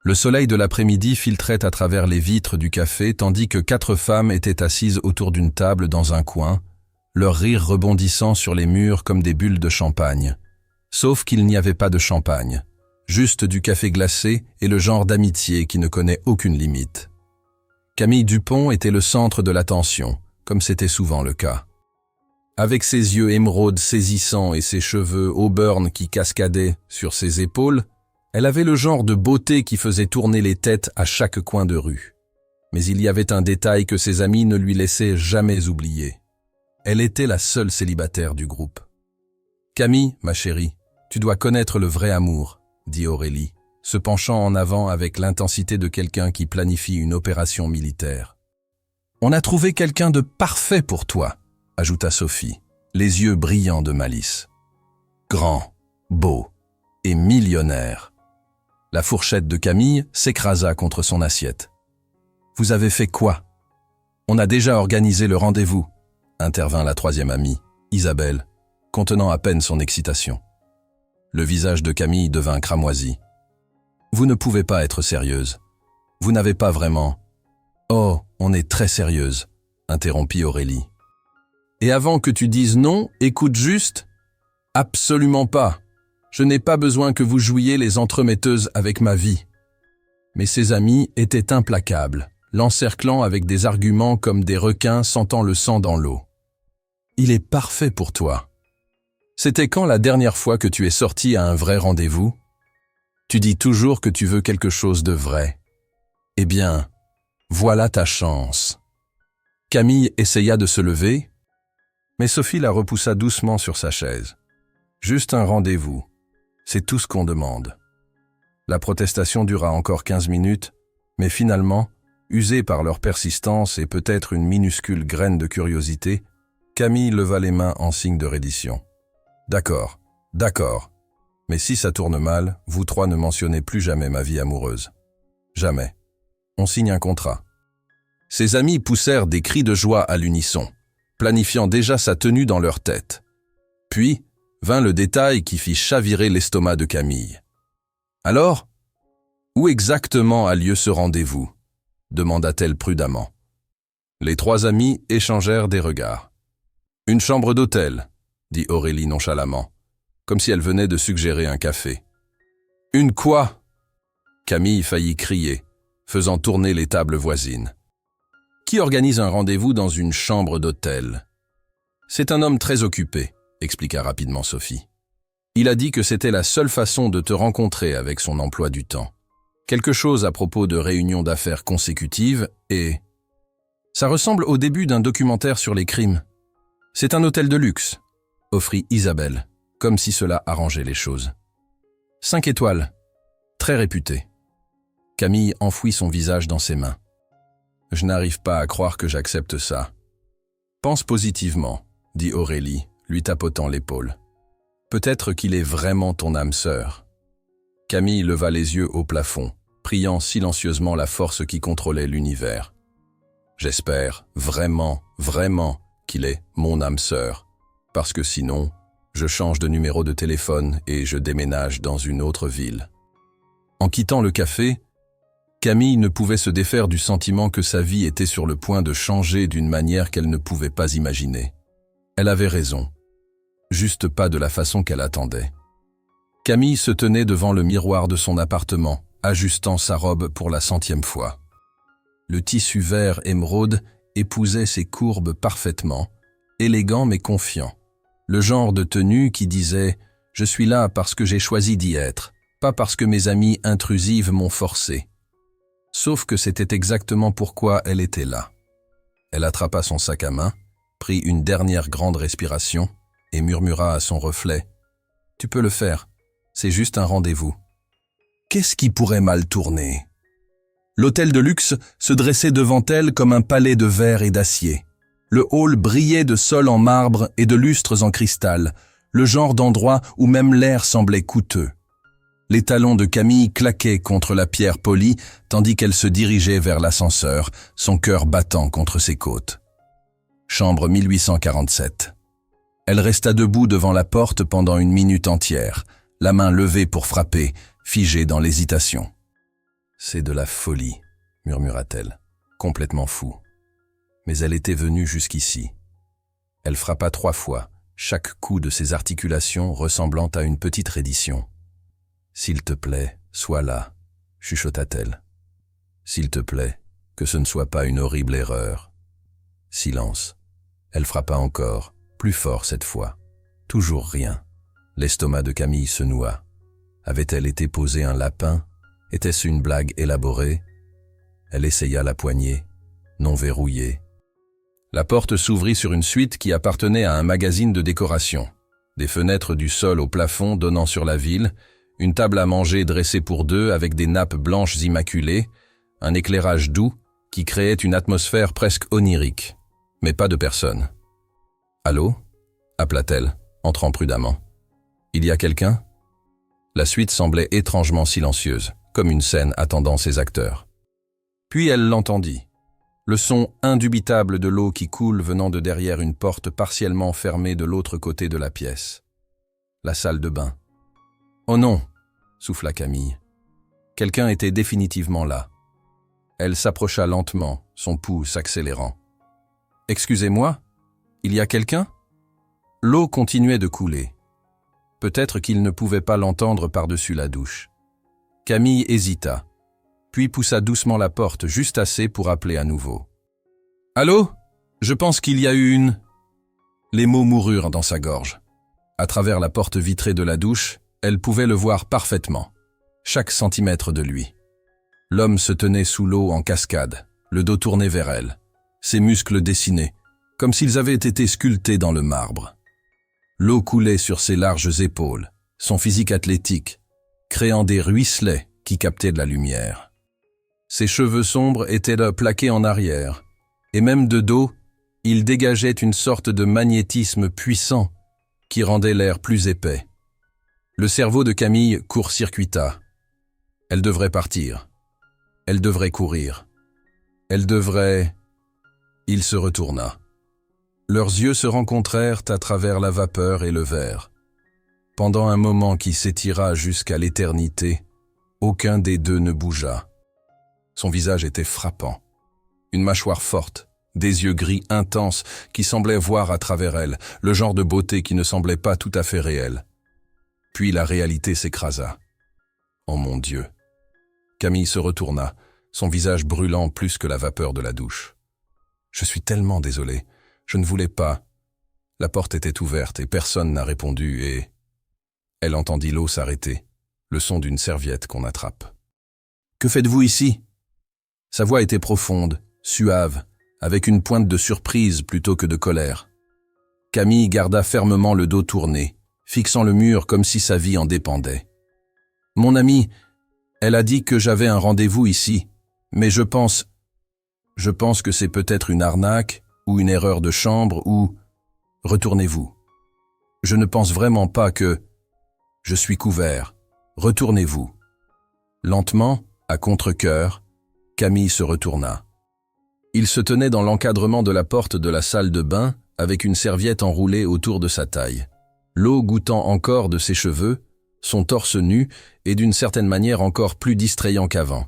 Le soleil de l'après-midi filtrait à travers les vitres du café tandis que 4 femmes étaient assises autour d'une table dans un coin, leur rire rebondissant sur les murs comme des bulles de champagne. Sauf qu'il n'y avait pas de champagne, juste du café glacé et le genre d'amitié qui ne connaît aucune limite. Camille Dupont était le centre de l'attention, comme c'était souvent le cas. Avec ses yeux émeraudes saisissants et ses cheveux auburn qui cascadaient sur ses épaules, elle avait le genre de beauté qui faisait tourner les têtes à chaque coin de rue. Mais il y avait un détail que ses amis ne lui laissaient jamais oublier. Elle était la seule célibataire du groupe. « Camille, ma chérie, tu dois connaître le vrai amour », dit Aurélie, se penchant en avant avec l'intensité de quelqu'un qui planifie une opération militaire. « On a trouvé quelqu'un de parfait pour toi », ajouta Sophie, les yeux brillants de malice. « Grand, beau et millionnaire. » La fourchette de Camille s'écrasa contre son assiette. « Vous avez fait quoi ?»« On a déjà organisé le rendez-vous », intervint la troisième amie, Isabelle, contenant à peine son excitation. Le visage de Camille devint cramoisi. « Vous ne pouvez pas être sérieuse. Vous n'avez pas vraiment... »« Oh, on est très sérieuse, » interrompit Aurélie. « Et avant que tu dises non, écoute juste. Absolument pas. Je n'ai pas besoin que vous jouiez les entremetteuses avec ma vie. » Mais ses amis étaient implacables, l'encerclant avec des arguments comme des requins sentant le sang dans l'eau. « Il est parfait pour toi. C'était quand la dernière fois que tu es sorti à un vrai rendez-vous? Tu dis toujours que tu veux quelque chose de vrai. Eh bien, voilà ta chance. » Camille essaya de se lever, mais Sophie la repoussa doucement sur sa chaise. « Juste un rendez-vous. C'est tout ce qu'on demande. » La protestation dura encore 15 minutes, mais finalement, usée par leur persistance et peut-être une minuscule graine de curiosité, Camille leva les mains en signe de reddition. « D'accord, d'accord. Mais si ça tourne mal, vous trois ne mentionnez plus jamais ma vie amoureuse. Jamais. On signe un contrat. » Ses amis poussèrent des cris de joie à l'unisson, planifiant déjà sa tenue dans leur tête. Puis vint le détail qui fit chavirer l'estomac de Camille. « Alors, où exactement a lieu ce rendez-vous » demanda-t-elle prudemment. Les 3 amis échangèrent des regards. « Une chambre d'hôtel » dit Aurélie nonchalamment, comme si elle venait de suggérer un café. « Une quoi » Camille faillit crier, faisant tourner les tables voisines. « Qui organise un rendez-vous dans une chambre d'hôtel ?»« C'est un homme très occupé » expliqua rapidement Sophie. « Il a dit que c'était la seule façon de te rencontrer avec son emploi du temps. Quelque chose à propos de réunions d'affaires consécutives et... Ça ressemble au début d'un documentaire sur les crimes. C'est un hôtel de luxe, » offrit Isabelle, comme si cela arrangeait les choses. 5 étoiles, très réputé. Camille enfouit son visage dans ses mains. « Je n'arrive pas à croire que j'accepte ça. »« Pense positivement, » dit Aurélie, lui tapotant l'épaule. « Peut-être qu'il est vraiment ton âme sœur. » Camille leva les yeux au plafond, priant silencieusement la force qui contrôlait l'univers. « J'espère vraiment, vraiment qu'il est mon âme sœur, parce que sinon, je change de numéro de téléphone et je déménage dans une autre ville. » En quittant le café, Camille ne pouvait se défaire du sentiment que sa vie était sur le point de changer d'une manière qu'elle ne pouvait pas imaginer. Elle avait raison, juste pas de la façon qu'elle attendait. Camille se tenait devant le miroir de son appartement, ajustant sa robe pour la 100e fois. Le tissu vert émeraude épousait ses courbes parfaitement, élégant mais confiant. Le genre de tenue qui disait « Je suis là parce que j'ai choisi d'y être, pas parce que mes amies intrusives m'ont forcé. » Sauf que c'était exactement pourquoi elle était là. Elle attrapa son sac à main, prit une dernière grande respiration et murmura à son reflet « Tu peux le faire, c'est juste un rendez-vous. » Qu'est-ce qui pourrait mal tourner? L'hôtel de luxe se dressait devant elle comme un palais de verre et d'acier. Le hall brillait de sol en marbre et de lustres en cristal, le genre d'endroit où même l'air semblait coûteux. Les talons de Camille claquaient contre la pierre polie tandis qu'elle se dirigeait vers l'ascenseur, son cœur battant contre ses côtes. Chambre 1847. Elle resta debout devant la porte pendant une minute entière, la main levée pour frapper, figée dans l'hésitation. « C'est de la folie, murmura-t-elle, complètement fou. Mais elle était venue jusqu'ici. Elle frappa 3 fois, chaque coup de ses articulations ressemblant à une petite reddition. « S'il te plaît, sois là », chuchota-t-elle. « S'il te plaît, que ce ne soit pas une horrible erreur. » Silence. Elle frappa encore, plus fort cette fois. Toujours rien. L'estomac de Camille se noua. Avait-elle été posée un lapin? Était-ce une blague élaborée? Elle essaya la poignée, non verrouillée. La porte s'ouvrit sur une suite qui appartenait à un magazine de décoration. Des fenêtres du sol au plafond donnant sur la ville, une table à manger dressée pour 2 avec des nappes blanches immaculées, un éclairage doux qui créait une atmosphère presque onirique. Mais pas de personne. « Allô » appela-t-elle, entrant prudemment. « Il y a quelqu'un » La suite semblait étrangement silencieuse, comme une scène attendant ses acteurs. Puis elle l'entendit. Le son indubitable de l'eau qui coule venant de derrière une porte partiellement fermée de l'autre côté de la pièce. La salle de bain. « Oh non !» souffla Camille. Quelqu'un était définitivement là. Elle s'approcha lentement, son pouls s'accélérant. « Excusez-moi, il y a quelqu'un ?» L'eau continuait de couler. Peut-être qu'il ne pouvait pas l'entendre par-dessus la douche. Camille hésita, puis poussa doucement la porte juste assez pour appeler à nouveau. « Allô ? Je pense qu'il y a eu une… » Les mots moururent dans sa gorge. À travers la porte vitrée de la douche, elle pouvait le voir parfaitement, chaque centimètre de lui. L'homme se tenait sous l'eau en cascade, le dos tourné vers elle, ses muscles dessinés, comme s'ils avaient été sculptés dans le marbre. L'eau coulait sur ses larges épaules, son physique athlétique, créant des ruisselets qui captaient de la lumière. Ses cheveux sombres étaient là plaqués en arrière, et même de dos, ils dégageaient une sorte de magnétisme puissant qui rendait l'air plus épais. Le cerveau de Camille court-circuita. Elle devrait partir. Elle devrait courir. Elle devrait… Il se retourna. Leurs yeux se rencontrèrent à travers la vapeur et le verre. Pendant un moment qui s'étira jusqu'à l'éternité, aucun des deux ne bougea. Son visage était frappant. Une mâchoire forte, des yeux gris intenses qui semblaient voir à travers elle, le genre de beauté qui ne semblait pas tout à fait réelle. Puis la réalité s'écrasa. Oh mon Dieu! Camille se retourna, son visage brûlant plus que la vapeur de la douche. « Je suis tellement désolée. Je ne voulais pas. » La porte était ouverte et personne n'a répondu et… Elle entendit l'eau s'arrêter, le son d'une serviette qu'on attrape. « Que faites-vous ici ?» Sa voix était profonde, suave, avec une pointe de surprise plutôt que de colère. Camille garda fermement le dos tourné, fixant le mur comme si sa vie en dépendait. « Mon amie, elle a dit que j'avais un rendez-vous ici, mais je pense que c'est peut-être une arnaque ou une erreur de chambre ou… Retournez-vous. Je ne pense vraiment pas que… Je suis couvert. Retournez-vous. » Lentement, à contre-cœur, Camille se retourna. Il se tenait dans l'encadrement de la porte de la salle de bain avec une serviette enroulée autour de sa taille. L'eau goûtant encore de ses cheveux, son torse nu et d'une certaine manière encore plus distrayant qu'avant.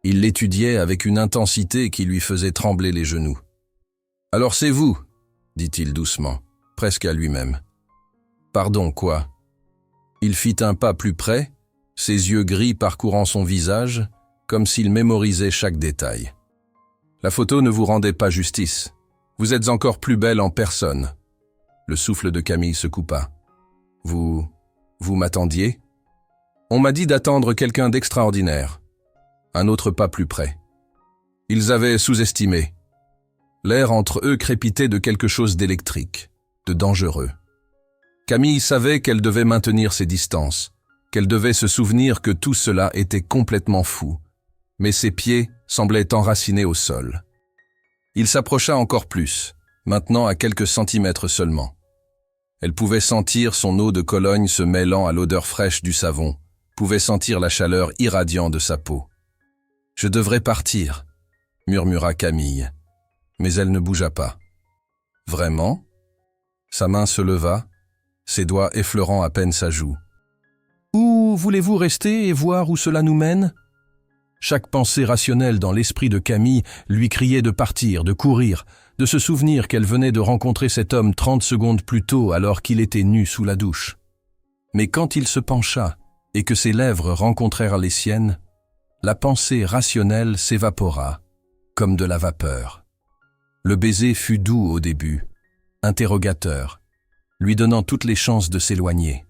Il l'étudiait avec une intensité qui lui faisait trembler les genoux. « Alors c'est vous » dit-il doucement, presque à lui-même. « Pardon, quoi ?» Il fit un pas plus près, ses yeux gris parcourant son visage, comme s'il mémorisait chaque détail. La photo ne vous rendait pas justice. Vous êtes encore plus belle en personne. Le souffle de Camille se coupa. Vous m'attendiez ? On m'a dit d'attendre quelqu'un d'extraordinaire. Un autre pas plus près. Ils avaient sous-estimé. L'air entre eux crépitait de quelque chose d'électrique, de dangereux. Camille savait qu'elle devait maintenir ses distances, qu'elle devait se souvenir que tout cela était complètement fou, mais ses pieds semblaient enracinés au sol. Il s'approcha encore plus, maintenant à quelques centimètres seulement. Elle pouvait sentir son eau de Cologne se mêlant à l'odeur fraîche du savon, pouvait sentir la chaleur irradiante de sa peau. « Je devrais partir », murmura Camille, mais elle ne bougea pas. « Vraiment ?» Sa main se leva, ses doigts effleurant à peine sa joue. « Ou voulez-vous rester et voir où cela nous mène ?» Chaque pensée rationnelle dans l'esprit de Camille lui criait de partir, de courir, de se souvenir qu'elle venait de rencontrer cet homme 30 secondes plus tôt alors qu'il était nu sous la douche. Mais quand il se pencha et que ses lèvres rencontrèrent les siennes, la pensée rationnelle s'évapora, comme de la vapeur. Le baiser fut doux au début, interrogateur, lui donnant toutes les chances de s'éloigner.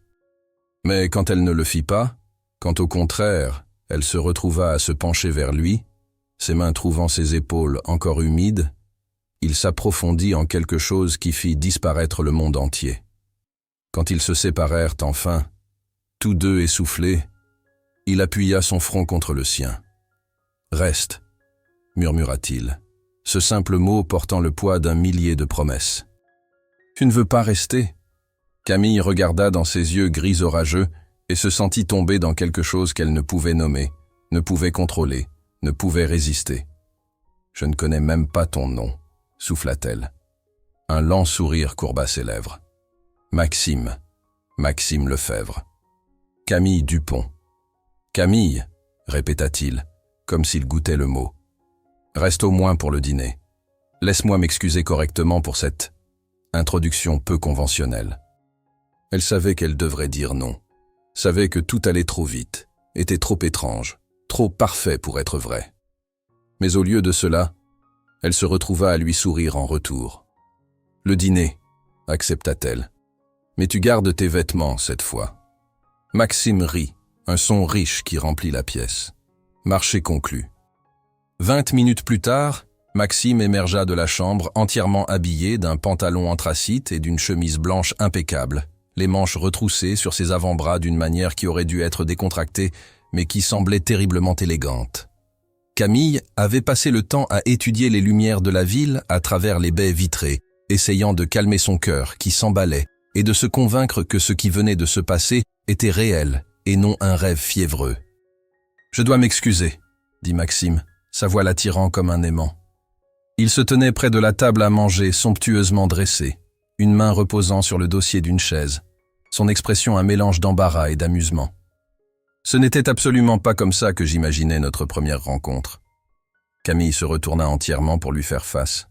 Mais quand elle ne le fit pas, quand au contraire, elle se retrouva à se pencher vers lui, ses mains trouvant ses épaules encore humides, il s'approfondit en quelque chose qui fit disparaître le monde entier. Quand ils se séparèrent enfin, tous deux essoufflés, il appuya son front contre le sien. « Reste », murmura-t-il, ce simple mot portant le poids d'un millier de promesses. « Tu ne veux pas rester ?» Camille regarda dans ses yeux gris orageux et se sentit tomber dans quelque chose qu'elle ne pouvait nommer, ne pouvait contrôler, ne pouvait résister. « Je ne connais même pas ton nom », souffla-t-elle. Un lent sourire courba ses lèvres. « Maxime, Maxime Lefebvre. »« Camille Dupont. »« Camille, » répéta-t-il, comme s'il goûtait le mot. « Reste au moins pour le dîner. Laisse-moi m'excuser correctement pour cette introduction peu conventionnelle. » Elle savait qu'elle devrait dire non, savait que tout allait trop vite, était trop étrange, trop parfait pour être vrai. Mais au lieu de cela, elle se retrouva à lui sourire en retour. « Le dîner, » accepta-t-elle. « Mais tu gardes tes vêtements cette fois. » Maxime rit, un son riche qui remplit la pièce. Marché conclu. 20 minutes plus tard, Maxime émergea de la chambre entièrement habillé d'un pantalon anthracite et d'une chemise blanche impeccable, les manches retroussées sur ses avant-bras d'une manière qui aurait dû être décontractée, mais qui semblait terriblement élégante. Camille avait passé le temps à étudier les lumières de la ville à travers les baies vitrées, essayant de calmer son cœur qui s'emballait et de se convaincre que ce qui venait de se passer était réel et non un rêve fiévreux. « Je dois m'excuser », dit Maxime, sa voix l'attirant comme un aimant. Il se tenait près de la table à manger somptueusement dressée, une main reposant sur le dossier d'une chaise, son expression un mélange d'embarras et d'amusement. Ce n'était absolument pas comme ça que j'imaginais notre première rencontre. Camille se retourna entièrement pour lui faire face,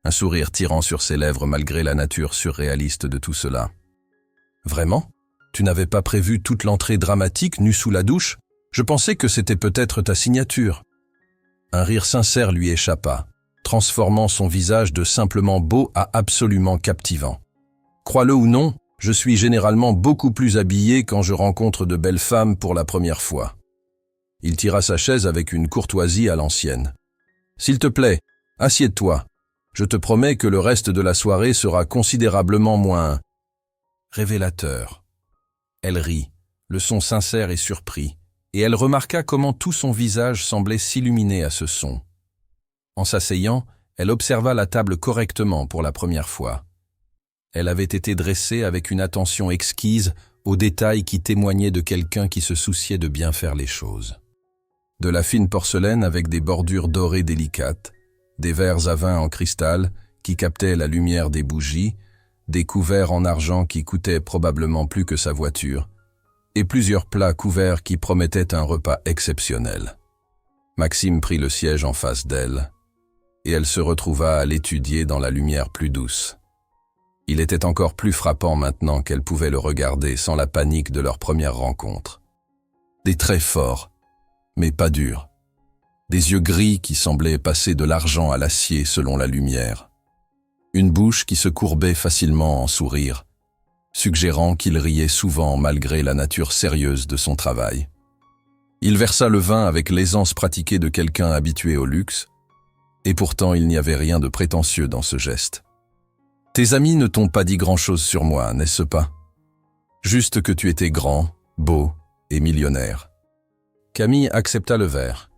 un sourire tirant sur ses lèvres malgré la nature surréaliste de tout cela. « Vraiment ? Tu n'avais pas prévu toute l'entrée dramatique nue sous la douche ? Je pensais que c'était peut-être ta signature. » Un rire sincère lui échappa, transformant son visage de simplement beau à absolument captivant. « Crois-le ou non, je suis généralement beaucoup plus habillé quand je rencontre de belles femmes pour la première fois. » Il tira sa chaise avec une courtoisie à l'ancienne. « S'il te plaît, assieds-toi. Je te promets que le reste de la soirée sera considérablement moins révélateur. » Elle rit, le son sincère et surpris, et elle remarqua comment tout son visage semblait s'illuminer à ce son. En s'asseyant, elle observa la table correctement pour la première fois. Elle avait été dressée avec une attention exquise aux détails qui témoignaient de quelqu'un qui se souciait de bien faire les choses. De la fine porcelaine avec des bordures dorées délicates, des verres à vin en cristal qui captaient la lumière des bougies, des couverts en argent qui coûtaient probablement plus que sa voiture, et plusieurs plats couverts qui promettaient un repas exceptionnel. Maxime prit le siège en face d'elle, et elle se retrouva à l'étudier dans la lumière plus douce. Il était encore plus frappant maintenant qu'elle pouvait le regarder sans la panique de leur première rencontre. Des traits forts, mais pas durs. Des yeux gris qui semblaient passer de l'argent à l'acier selon la lumière. Une bouche qui se courbait facilement en sourire, suggérant qu'il riait souvent malgré la nature sérieuse de son travail. Il versa le vin avec l'aisance pratiquée de quelqu'un habitué au luxe, et pourtant il n'y avait rien de prétentieux dans ce geste. « Tes amis ne t'ont pas dit grand-chose sur moi, n'est-ce pas? Juste que tu étais grand, beau et millionnaire. » Camille accepta le verre,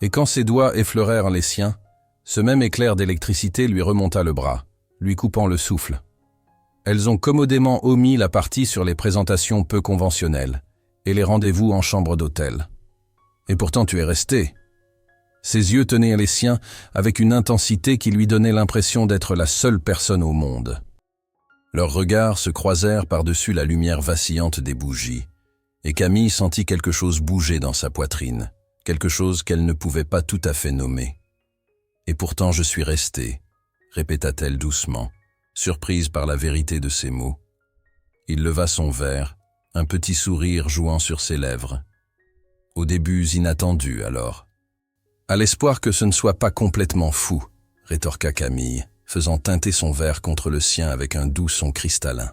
et quand ses doigts effleurèrent les siens, ce même éclair d'électricité lui remonta le bras, lui coupant le souffle. Elles ont commodément omis la partie sur les présentations peu conventionnelles et les rendez-vous en chambre d'hôtel. Et pourtant tu es resté. Ses yeux tenaient les siens avec une intensité qui lui donnait l'impression d'être la seule personne au monde. Leurs regards se croisèrent par-dessus la lumière vacillante des bougies, et Camille sentit quelque chose bouger dans sa poitrine, quelque chose qu'elle ne pouvait pas tout à fait nommer. « Et pourtant je suis restée », répéta-t-elle doucement, surprise par la vérité de ses mots. Il leva son verre, un petit sourire jouant sur ses lèvres. Au début inattendu alors. « À l'espoir que ce ne soit pas complètement fou », rétorqua Camille, faisant teinter son verre contre le sien avec un doux son cristallin.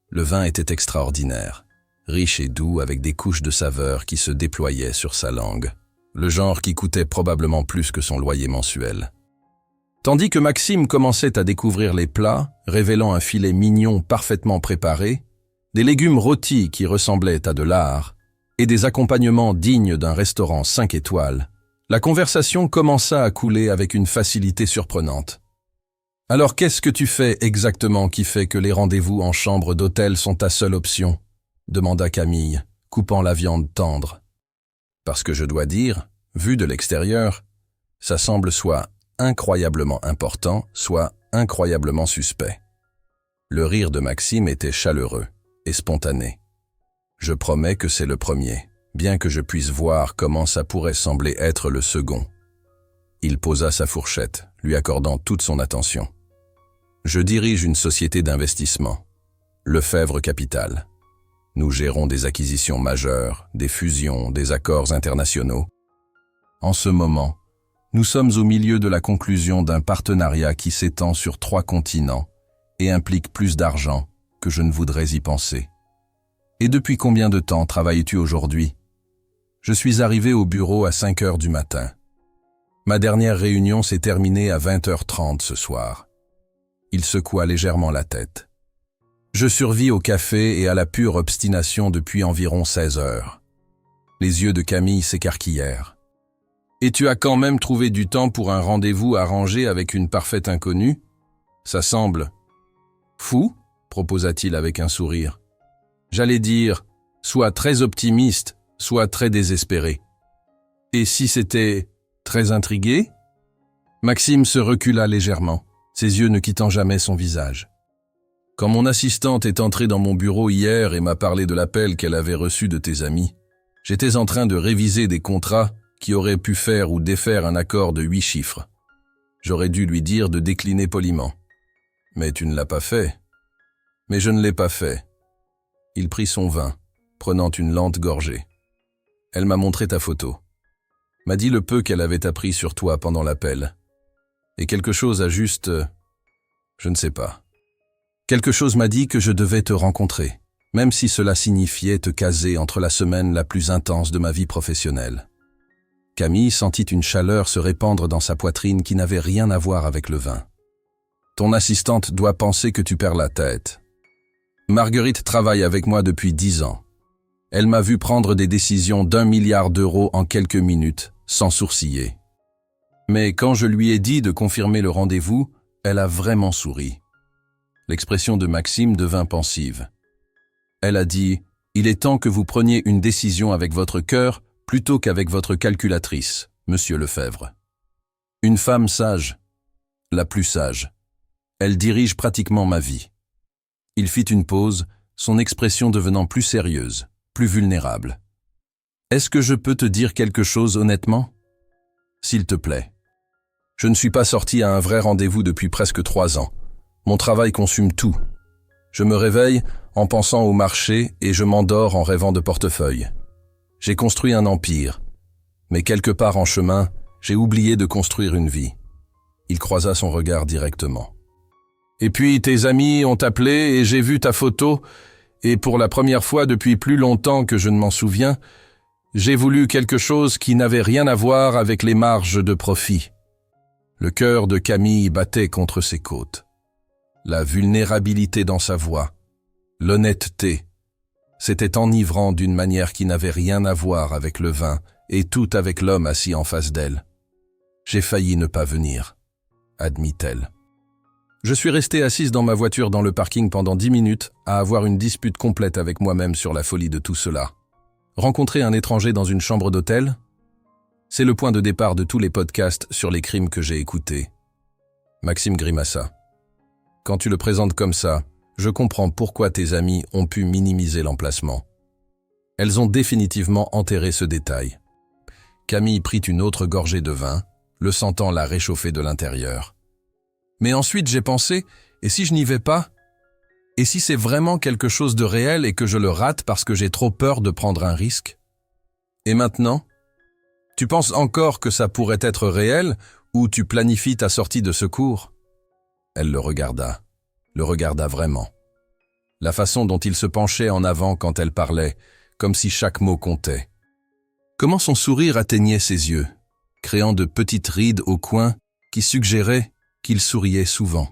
Le vin était extraordinaire, riche et doux avec des couches de saveur qui se déployaient sur sa langue, le genre qui coûtait probablement plus que son loyer mensuel. Tandis que Maxime commençait à découvrir les plats, révélant un filet mignon parfaitement préparé, des légumes rôtis qui ressemblaient à de l'art, et des accompagnements dignes d'un restaurant 5 étoiles, la conversation commença à couler avec une facilité surprenante. « Alors qu'est-ce que tu fais exactement qui fait que les rendez-vous en chambre d'hôtel sont ta seule option ?» demanda Camille, coupant la viande tendre. « Parce que je dois dire, vu de l'extérieur, ça semble soit incroyablement important, soit incroyablement suspect. » Le rire de Maxime était chaleureux et spontané. « Je promets que c'est le premier, bien que je puisse voir comment ça pourrait sembler être le second. » Il posa sa fourchette, lui accordant toute son attention. « Je dirige une société d'investissement, Lefebvre Capital. Nous gérons des acquisitions majeures, des fusions, des accords internationaux. En ce moment, nous sommes au milieu de la conclusion d'un partenariat qui s'étend sur 3 continents et implique plus d'argent que je ne voudrais y penser. Et depuis combien de temps travailles-tu aujourd'hui ? Je suis arrivé au bureau à 5 heures du matin. Ma dernière réunion s'est terminée à 20h30 ce soir. » Il secoua légèrement la tête. « Je survis au café et à la pure obstination depuis environ 16 heures. » Les yeux de Camille s'écarquillèrent. « Et tu as quand même trouvé du temps pour un rendez-vous arrangé avec une parfaite inconnue ? Ça semble... » « Fou ?» proposa-t-il avec un sourire. « J'allais dire, soit très optimiste, soit très désespéré. Et si c'était très intrigué ?» Maxime se recula légèrement, ses yeux ne quittant jamais son visage. « Quand mon assistante est entrée dans mon bureau hier et m'a parlé de l'appel qu'elle avait reçu de tes amis, j'étais en train de réviser des contrats qui auraient pu faire ou défaire un accord de 8 chiffres. J'aurais dû lui dire de décliner poliment. Mais tu ne l'as pas fait. » « Mais je ne l'ai pas fait. » Il prit son vin, prenant une lente gorgée. « Elle m'a montré ta photo. M'a dit le peu qu'elle avait appris sur toi pendant l'appel. Et quelque chose a juste... je ne sais pas. Quelque chose m'a dit que je devais te rencontrer, même si cela signifiait te caser entre la semaine la plus intense de ma vie professionnelle. » Camille sentit une chaleur se répandre dans sa poitrine qui n'avait rien à voir avec le vin. « Ton assistante doit penser que tu perds la tête. Marguerite travaille avec moi depuis 10 ans. Elle m'a vu prendre des décisions d'1 milliard d'euros en quelques minutes, sans sourciller. Mais quand je lui ai dit de confirmer le rendez-vous, elle a vraiment souri. » L'expression de Maxime devint pensive. Elle a dit « Il est temps que vous preniez une décision avec votre cœur plutôt qu'avec votre calculatrice, monsieur Lefebvre. Une femme sage, la plus sage. Elle dirige pratiquement ma vie. » Il fit une pause, son expression devenant plus sérieuse, plus vulnérable. « Est-ce que je peux te dire quelque chose honnêtement ? S'il te plaît. Je ne suis pas sorti à un vrai rendez-vous depuis presque 3 ans. Mon travail consume tout. Je me réveille en pensant au marché et je m'endors en rêvant de portefeuille. J'ai construit un empire, mais quelque part en chemin, j'ai oublié de construire une vie. » Il croisa son regard directement. Et puis tes amis ont appelé et j'ai vu ta photo, et pour la première fois depuis plus longtemps que je ne m'en souviens, j'ai voulu quelque chose qui n'avait rien à voir avec les marges de profit. Le cœur de Camille battait contre ses côtes. La vulnérabilité dans sa voix, l'honnêteté, c'était enivrant d'une manière qui n'avait rien à voir avec le vin et tout avec l'homme assis en face d'elle. J'ai failli ne pas venir, admit-elle. Je suis resté assise dans ma voiture dans le parking pendant 10 minutes à avoir une dispute complète avec moi-même sur la folie de tout cela. Rencontrer un étranger dans une chambre d'hôtel ? C'est le point de départ de tous les podcasts sur les crimes que j'ai écoutés. Maxime grimaça. Quand tu le présentes comme ça, je comprends pourquoi tes amies ont pu minimiser l'emplacement. Elles ont définitivement enterré ce détail. Camille prit une autre gorgée de vin, le sentant la réchauffer de l'intérieur. Mais ensuite j'ai pensé, et si je n'y vais pas? Et si c'est vraiment quelque chose de réel et que je le rate parce que j'ai trop peur de prendre un risque? Et maintenant? Tu penses encore que ça pourrait être réel ou tu planifies ta sortie de secours? Elle le regarda vraiment. La façon dont il se penchait en avant quand elle parlait, comme si chaque mot comptait. Comment son sourire atteignait ses yeux, créant de petites rides au coin qui suggéraient qu'il souriait souvent,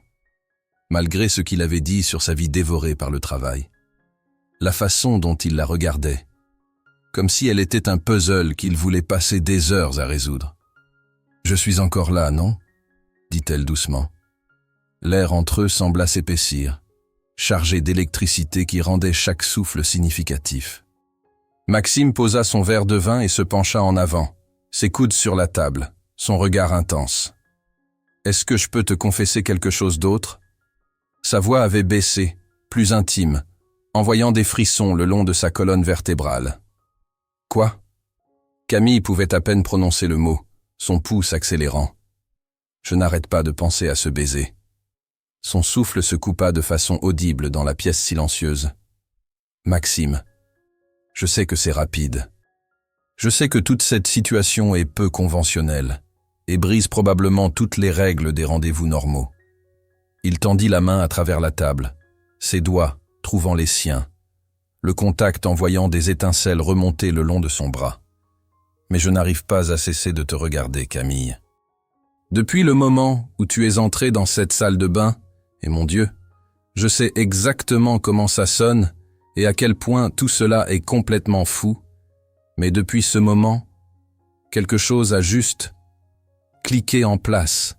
malgré ce qu'il avait dit sur sa vie dévorée par le travail. La façon dont il la regardait, comme si elle était un puzzle qu'il voulait passer des heures à résoudre. « Je suis encore là, non ?» dit-elle doucement. L'air entre eux sembla s'épaissir, chargé d'électricité qui rendait chaque souffle significatif. Maxime posa son verre de vin et se pencha en avant, ses coudes sur la table, son regard intense. « Est-ce que je peux te confesser quelque chose d'autre ?» Sa voix avait baissé, plus intime, envoyant des frissons le long de sa colonne vertébrale. « Quoi ?» Camille pouvait à peine prononcer le mot, son pouce accélérant. « Je n'arrête pas de penser à ce baiser. » Son souffle se coupa de façon audible dans la pièce silencieuse. « Maxime, je sais que c'est rapide. Je sais que toute cette situation est peu conventionnelle et brise probablement toutes les règles des rendez-vous normaux. » Il tendit la main à travers la table, ses doigts trouvant les siens, le contact envoyant des étincelles remonter le long de son bras. « Mais je n'arrive pas à cesser de te regarder, Camille. Depuis le moment où tu es entrée dans cette salle de bain, et mon Dieu, je sais exactement comment ça sonne et à quel point tout cela est complètement fou, mais depuis ce moment, quelque chose a juste cliqué en place,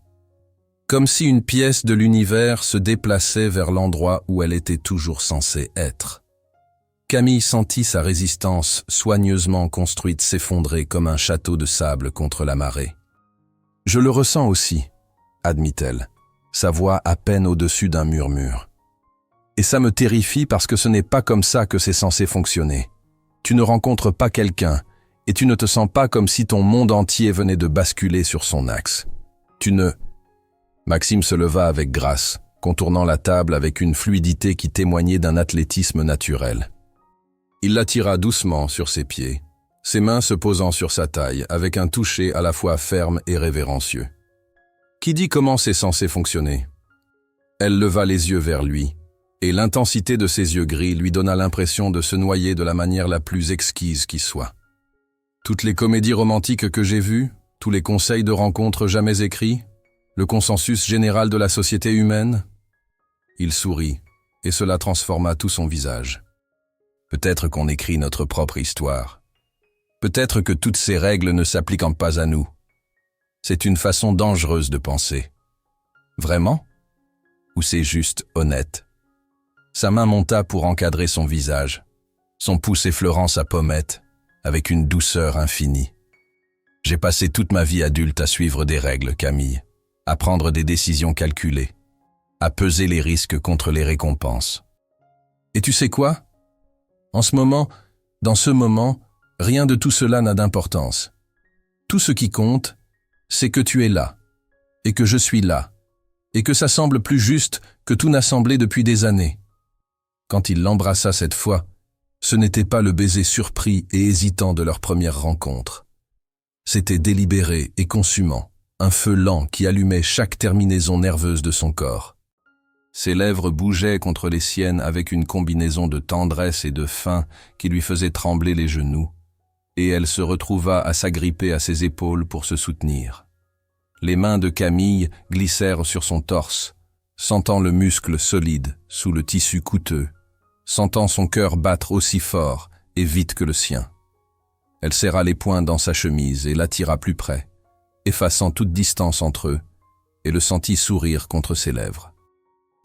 comme si une pièce de l'univers se déplaçait vers l'endroit où elle était toujours censée être. Camille sentit sa résistance soigneusement construite s'effondrer comme un château de sable contre la marée. « Je le ressens aussi », admit-elle, sa voix à peine au-dessus d'un murmure. Et ça me terrifie parce que ce n'est pas comme ça que c'est censé fonctionner. Tu ne rencontres pas quelqu'un et tu ne te sens pas comme si ton monde entier venait de basculer sur son axe. Tu ne... Maxime se leva avec grâce, contournant la table avec une fluidité qui témoignait d'un athlétisme naturel. Il la tira doucement sur ses pieds, ses mains se posant sur sa taille avec un toucher à la fois ferme et révérencieux. Qui dit comment c'est censé fonctionner? Elle leva les yeux vers lui, et l'intensité de ses yeux gris lui donna l'impression de se noyer de la manière la plus exquise qui soit. Toutes les comédies romantiques que j'ai vues, tous les conseils de rencontres jamais écrits, le consensus général de la société humaine. Il sourit, et cela transforma tout son visage. Peut-être qu'on écrit notre propre histoire. Peut-être que toutes ces règles ne s'appliquent pas à nous. C'est une façon dangereuse de penser. Vraiment? Ou c'est juste honnête? Sa main monta pour encadrer son visage, son pouce effleurant sa pommette, avec une douceur infinie. J'ai passé toute ma vie adulte à suivre des règles, Camille, à prendre des décisions calculées, à peser les risques contre les récompenses. Et tu sais quoi? En ce moment, dans ce moment, rien de tout cela n'a d'importance. Tout ce qui compte, c'est que tu es là, et que je suis là, et que ça semble plus juste que tout n'a semblé depuis des années. Quand il l'embrassa cette fois, ce n'était pas le baiser surpris et hésitant de leur première rencontre. C'était délibéré et consumant, un feu lent qui allumait chaque terminaison nerveuse de son corps. Ses lèvres bougeaient contre les siennes avec une combinaison de tendresse et de faim qui lui faisait trembler les genoux, et elle se retrouva à s'agripper à ses épaules pour se soutenir. Les mains de Camille glissèrent sur son torse, sentant le muscle solide sous le tissu coûteux, sentant son cœur battre aussi fort et vite que le sien. Elle serra les poings dans sa chemise et l'attira plus près, effaçant toute distance entre eux, et le sentit sourire contre ses lèvres.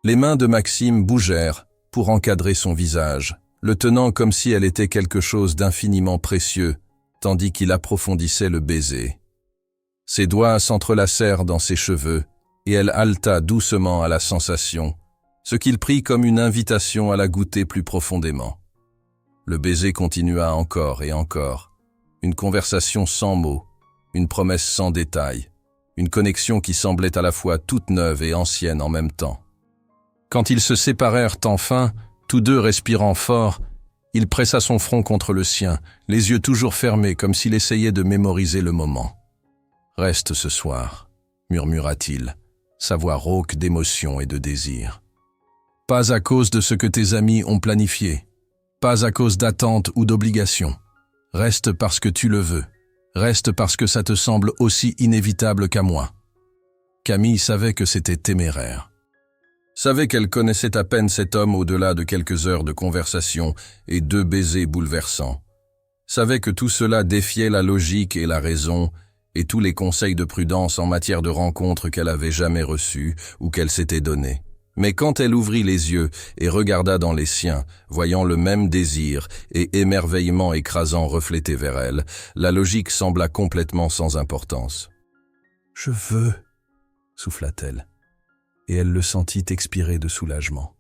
Les mains de Maxime bougèrent pour encadrer son visage, le tenant comme si elle était quelque chose d'infiniment précieux, tandis qu'il approfondissait le baiser. Ses doigts s'entrelacèrent dans ses cheveux, et elle haleta doucement à la sensation, ce qu'il prit comme une invitation à la goûter plus profondément. Le baiser continua encore et encore, une conversation sans mots, une promesse sans détail, une connexion qui semblait à la fois toute neuve et ancienne en même temps. Quand ils se séparèrent enfin, tous deux respirant fort, il pressa son front contre le sien, les yeux toujours fermés comme s'il essayait de mémoriser le moment. « Reste ce soir », murmura-t-il, sa voix rauque d'émotion et de désir. « Pas à cause de ce que tes amis ont planifié, pas à cause d'attentes ou d'obligations. Reste parce que tu le veux, reste parce que ça te semble aussi inévitable qu'à moi. » Camille savait que c'était téméraire. Savait qu'elle connaissait à peine cet homme au-delà de quelques heures de conversation et 2 baisers bouleversants. Savait que tout cela défiait la logique et la raison et tous les conseils de prudence en matière de rencontres qu'elle avait jamais reçus ou qu'elle s'était donnés. Mais quand elle ouvrit les yeux et regarda dans les siens, voyant le même désir et émerveillement écrasant reflété vers elle, la logique sembla complètement sans importance. « Je veux », souffla-t-elle. Et elle le sentit expirer de soulagement.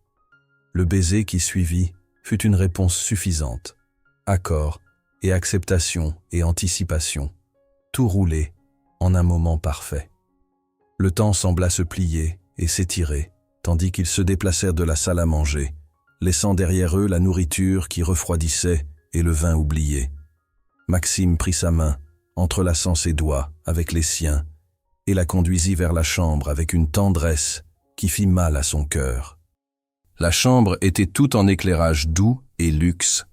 Le baiser qui suivit fut une réponse suffisante. Accord et acceptation et anticipation, tout roulé en un moment parfait. Le temps sembla se plier et s'étirer, tandis qu'ils se déplacèrent de la salle à manger, laissant derrière eux la nourriture qui refroidissait et le vin oublié. Maxime prit sa main, entrelaçant ses doigts avec les siens, et la conduisit vers la chambre avec une tendresse qui fit mal à son cœur. La chambre était toute en éclairage doux et luxe,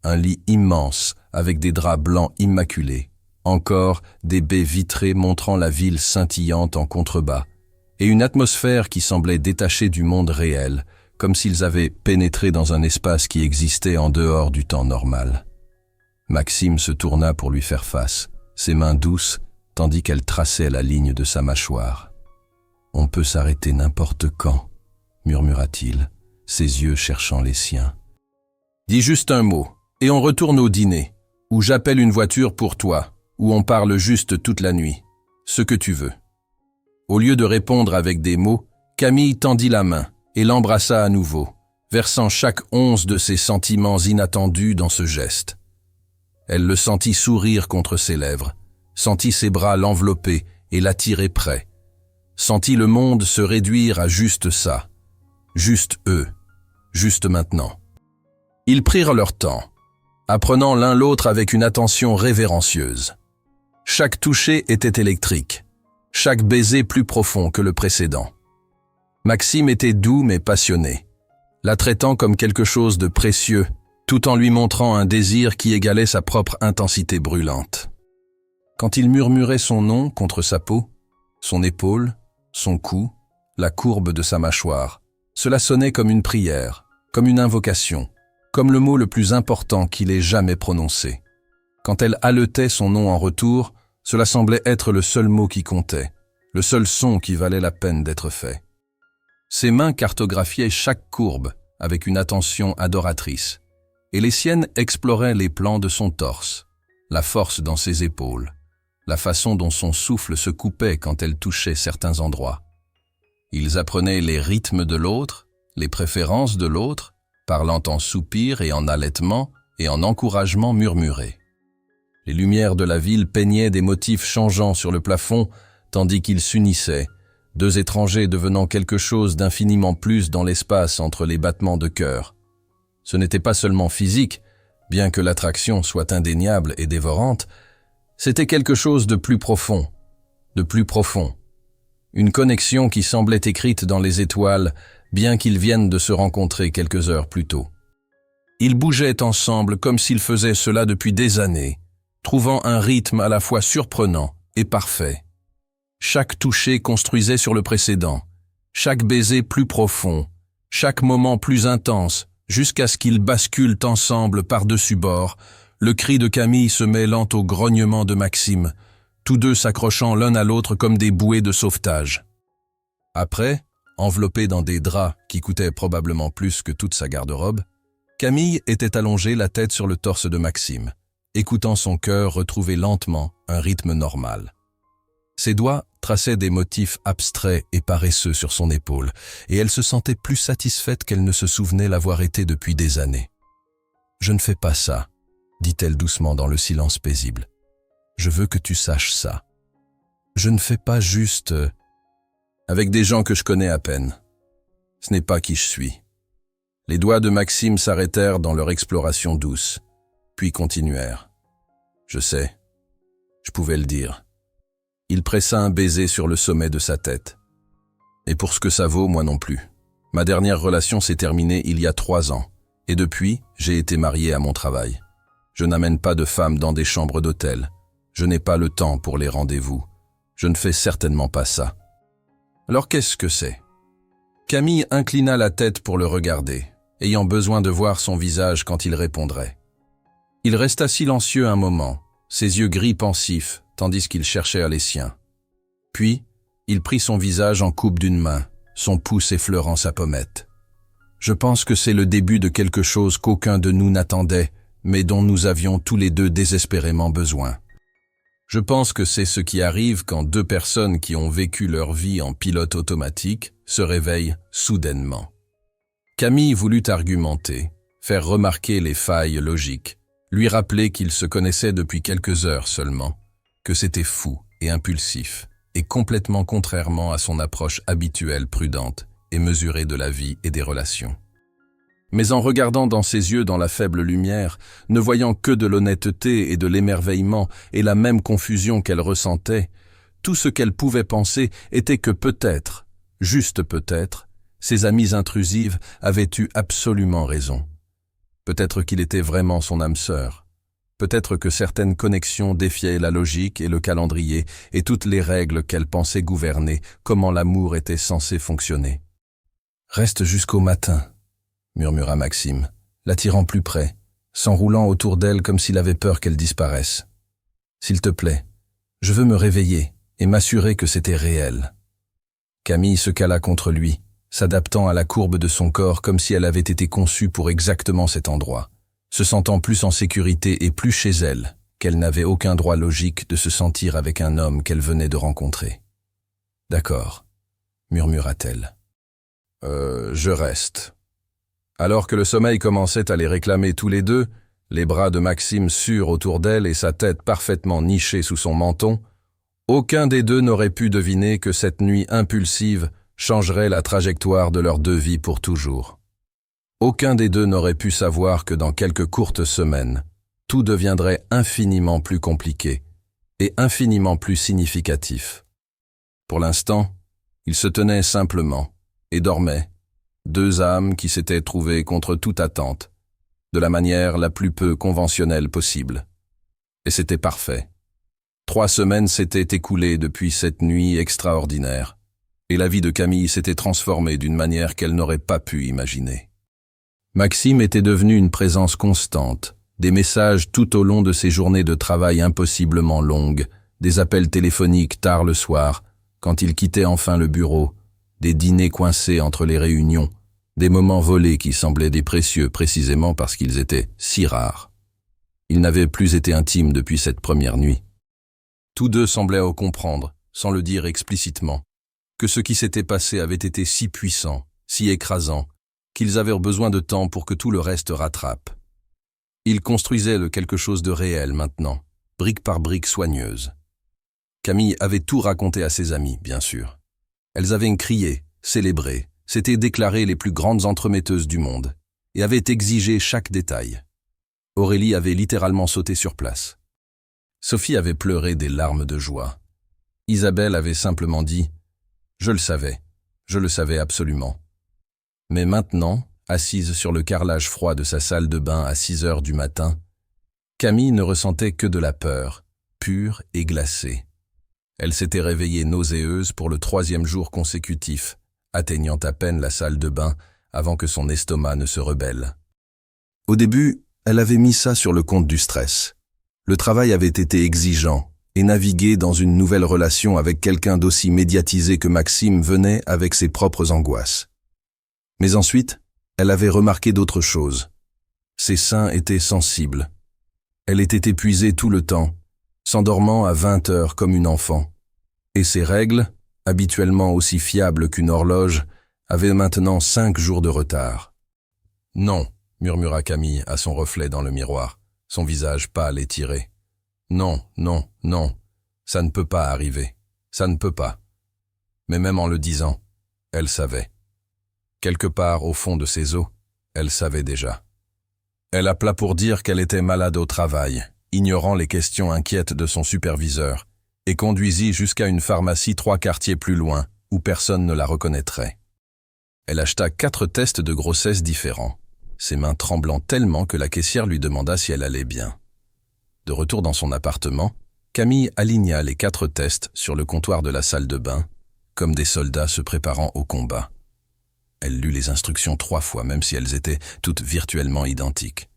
un lit immense avec des draps blancs immaculés, encore des baies vitrées montrant la ville scintillante en contrebas, et une atmosphère qui semblait détachée du monde réel, comme s'ils avaient pénétré dans un espace qui existait en dehors du temps normal. Maxime se tourna pour lui faire face, ses mains douces, tandis qu'elle traçait la ligne de sa mâchoire. « On peut s'arrêter n'importe quand », murmura-t-il, ses yeux cherchant les siens. « Dis juste un mot, et on retourne au dîner, ou j'appelle une voiture pour toi, ou on parle juste toute la nuit, ce que tu veux. » Au lieu de répondre avec des mots, Camille tendit la main et l'embrassa à nouveau, versant chaque once de ses sentiments inattendus dans ce geste. Elle le sentit sourire contre ses lèvres, sentit ses bras l'envelopper et l'attirer près, sentit le monde se réduire à juste ça, juste eux, juste maintenant. Ils prirent leur temps, apprenant l'un l'autre avec une attention révérencieuse. Chaque toucher était électrique, chaque baiser plus profond que le précédent. Maxime était doux mais passionné, la traitant comme quelque chose de précieux, tout en lui montrant un désir qui égalait sa propre intensité brûlante. Quand il murmurait son nom contre sa peau, son épaule, son cou, la courbe de sa mâchoire, cela sonnait comme une prière, comme une invocation, comme le mot le plus important qu'il ait jamais prononcé. Quand elle haletait son nom en retour, cela semblait être le seul mot qui comptait, le seul son qui valait la peine d'être fait. Ses mains cartographiaient chaque courbe avec une attention adoratrice, et les siennes exploraient les plans de son torse, la force dans ses épaules, la façon dont son souffle se coupait quand elle touchait certains endroits. Ils apprenaient les rythmes de l'autre, les préférences de l'autre, parlant en soupirs et en halètements et en encouragements murmurés. Les lumières de la ville peignaient des motifs changeants sur le plafond, tandis qu'ils s'unissaient, 2 étrangers devenant quelque chose d'infiniment plus dans l'espace entre les battements de cœur. Ce n'était pas seulement physique, bien que l'attraction soit indéniable et dévorante, c'était quelque chose de plus profond, une connexion qui semblait écrite dans les étoiles, bien qu'ils viennent de se rencontrer quelques heures plus tôt. Ils bougeaient ensemble comme s'ils faisaient cela depuis des années, trouvant un rythme à la fois surprenant et parfait. Chaque toucher construisait sur le précédent, chaque baiser plus profond, chaque moment plus intense, jusqu'à ce qu'ils basculent ensemble par-dessus bord, le cri de Camille se mêlant au grognement de Maxime, tous deux s'accrochant l'un à l'autre comme des bouées de sauvetage. Après, enveloppée dans des draps qui coûtaient probablement plus que toute sa garde-robe, Camille était allongée la tête sur le torse de Maxime, écoutant son cœur retrouver lentement un rythme normal. Ses doigts traçaient des motifs abstraits et paresseux sur son épaule, et elle se sentait plus satisfaite qu'elle ne se souvenait l'avoir été depuis des années. « Je ne fais pas ça », dit-elle doucement dans le silence paisible. Je veux que tu saches ça. Je ne fais pas juste avec des gens que je connais à peine. Ce n'est pas qui je suis. Les doigts de Maxime s'arrêtèrent dans leur exploration douce, puis continuèrent. Je sais, je pouvais le dire. Il pressa un baiser sur le sommet de sa tête. Et pour ce que ça vaut, moi non plus. Ma dernière relation s'est terminée il y a 3 ans, et depuis, j'ai été marié à mon travail. Je n'amène pas de femmes dans des chambres d'hôtel. Je n'ai pas le temps pour les rendez-vous. Je ne fais certainement pas ça. Alors qu'est-ce que c'est? Camille inclina la tête pour le regarder, ayant besoin de voir son visage quand il répondrait. Il resta silencieux un moment, ses yeux gris pensifs, tandis qu'il cherchait à les siens. Puis, il prit son visage en coupe d'une main, son pouce effleurant sa pommette. Je pense que c'est le début de quelque chose qu'aucun de nous n'attendait, mais dont nous avions tous les deux désespérément besoin. Je pense que c'est ce qui arrive quand 2 personnes qui ont vécu leur vie en pilote automatique se réveillent soudainement. Camille voulut argumenter, faire remarquer les failles logiques, lui rappeler qu'ils se connaissaient depuis quelques heures seulement, que c'était fou et impulsif, et complètement contrairement à son approche habituelle prudente et mesurée de la vie et des relations. Mais en regardant dans ses yeux dans la faible lumière, ne voyant que de l'honnêteté et de l'émerveillement et la même confusion qu'elle ressentait, tout ce qu'elle pouvait penser était que peut-être, juste peut-être, ses amies intrusives avaient eu absolument raison. Peut-être qu'il était vraiment son âme sœur. Peut-être que certaines connexions défiaient la logique et le calendrier et toutes les règles qu'elle pensait gouverner, comment l'amour était censé fonctionner. « Reste jusqu'au matin », murmura Maxime, l'attirant plus près, s'enroulant autour d'elle comme s'il avait peur qu'elle disparaisse. « S'il te plaît, je veux me réveiller et m'assurer que c'était réel. » Camille se cala contre lui, s'adaptant à la courbe de son corps comme si elle avait été conçue pour exactement cet endroit, se sentant plus en sécurité et plus chez elle, qu'elle n'avait aucun droit logique de se sentir avec un homme qu'elle venait de rencontrer. « D'accord, » murmura-t-elle. « Je reste. » Alors que le sommeil commençait à les réclamer tous les deux, les bras de Maxime sûrs autour d'elle et sa tête parfaitement nichée sous son menton, aucun des deux n'aurait pu deviner que cette nuit impulsive changerait la trajectoire de leurs 2 vies pour toujours. Aucun des deux n'aurait pu savoir que dans quelques courtes semaines, tout deviendrait infiniment plus compliqué et infiniment plus significatif. Pour l'instant, ils se tenaient simplement et dormaient, 2 âmes qui s'étaient trouvées contre toute attente, de la manière la plus peu conventionnelle possible. Et c'était parfait. 3 semaines s'étaient écoulées depuis cette nuit extraordinaire, et la vie de Camille s'était transformée d'une manière qu'elle n'aurait pas pu imaginer. Maxime était devenu une présence constante, des messages tout au long de ses journées de travail impossiblement longues, des appels téléphoniques tard le soir, quand il quittait enfin le bureau, des dîners coincés entre les réunions, des moments volés qui semblaient des précieux précisément parce qu'ils étaient si rares. Ils n'avaient plus été intimes depuis cette première nuit. Tous deux semblaient comprendre, sans le dire explicitement, que ce qui s'était passé avait été si puissant, si écrasant, qu'ils avaient besoin de temps pour que tout le reste rattrape. Ils construisaient le quelque chose de réel maintenant, brique par brique soigneuse. Camille avait tout raconté à ses amies, bien sûr. Elles avaient crié, célébré, s'étaient déclarées les plus grandes entremetteuses du monde, et avaient exigé chaque détail. Aurélie avait littéralement sauté sur place. Sophie avait pleuré des larmes de joie. Isabelle avait simplement dit « Je le savais absolument ». Mais maintenant, assise sur le carrelage froid de sa salle de bain à 6 heures du matin, Camille ne ressentait que de la peur, pure et glacée. Elle s'était réveillée nauséeuse pour le 3e jour consécutif, atteignant à peine la salle de bain avant que son estomac ne se rebelle. Au début, elle avait mis ça sur le compte du stress. Le travail avait été exigeant, et naviguer dans une nouvelle relation avec quelqu'un d'aussi médiatisé que Maxime venait avec ses propres angoisses. Mais ensuite, elle avait remarqué d'autres choses. Ses seins étaient sensibles. Elle était épuisée tout le temps, s'endormant à 20 heures comme une enfant. Et ses règles, habituellement aussi fiables qu'une horloge, avaient maintenant 5 jours de retard. « Non », murmura Camille à son reflet dans le miroir, son visage pâle et tiré. « Non, non, non, ça ne peut pas arriver, ça ne peut pas. Mais même en le disant, elle savait. Quelque part au fond de ses os, elle savait déjà. Elle appela pour dire qu'elle était malade au travail, ignorant les questions inquiètes de son superviseur, et conduisit jusqu'à une pharmacie 3 quartiers plus loin, où personne ne la reconnaîtrait. Elle acheta 4 tests de grossesse différents, ses mains tremblant tellement que la caissière lui demanda si elle allait bien. De retour dans son appartement, Camille aligna les 4 tests sur le comptoir de la salle de bain, comme des soldats se préparant au combat. Elle lut les instructions 3 fois, même si elles étaient toutes virtuellement identiques.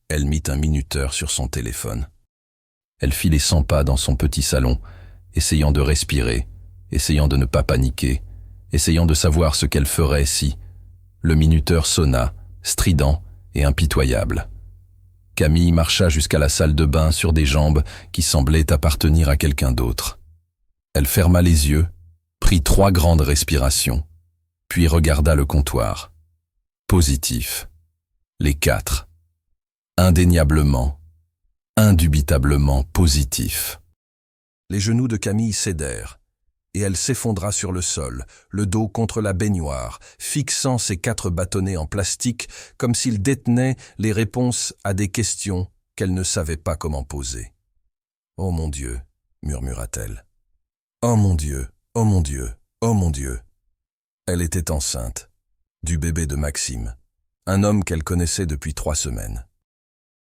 Elle mit un minuteur sur son téléphone. Elle fit les 100 pas dans son petit salon, essayant de respirer, essayant de ne pas paniquer, essayant de savoir ce qu'elle ferait si... Le minuteur sonna, strident et impitoyable. Camille marcha jusqu'à la salle de bain sur des jambes qui semblaient appartenir à quelqu'un d'autre. Elle ferma les yeux, prit 3 grandes respirations, puis regarda le comptoir. Positif. Les 4. Indéniablement, indubitablement positif. Les genoux de Camille cédèrent, et elle s'effondra sur le sol, le dos contre la baignoire, fixant ses 4 bâtonnets en plastique comme s'ils détenaient les réponses à des questions qu'elle ne savait pas comment poser. « Oh mon Dieu !» murmura-t-elle. « Oh mon Dieu, oh mon Dieu, oh mon Dieu !» Elle était enceinte, du bébé de Maxime, un homme qu'elle connaissait depuis 3 semaines.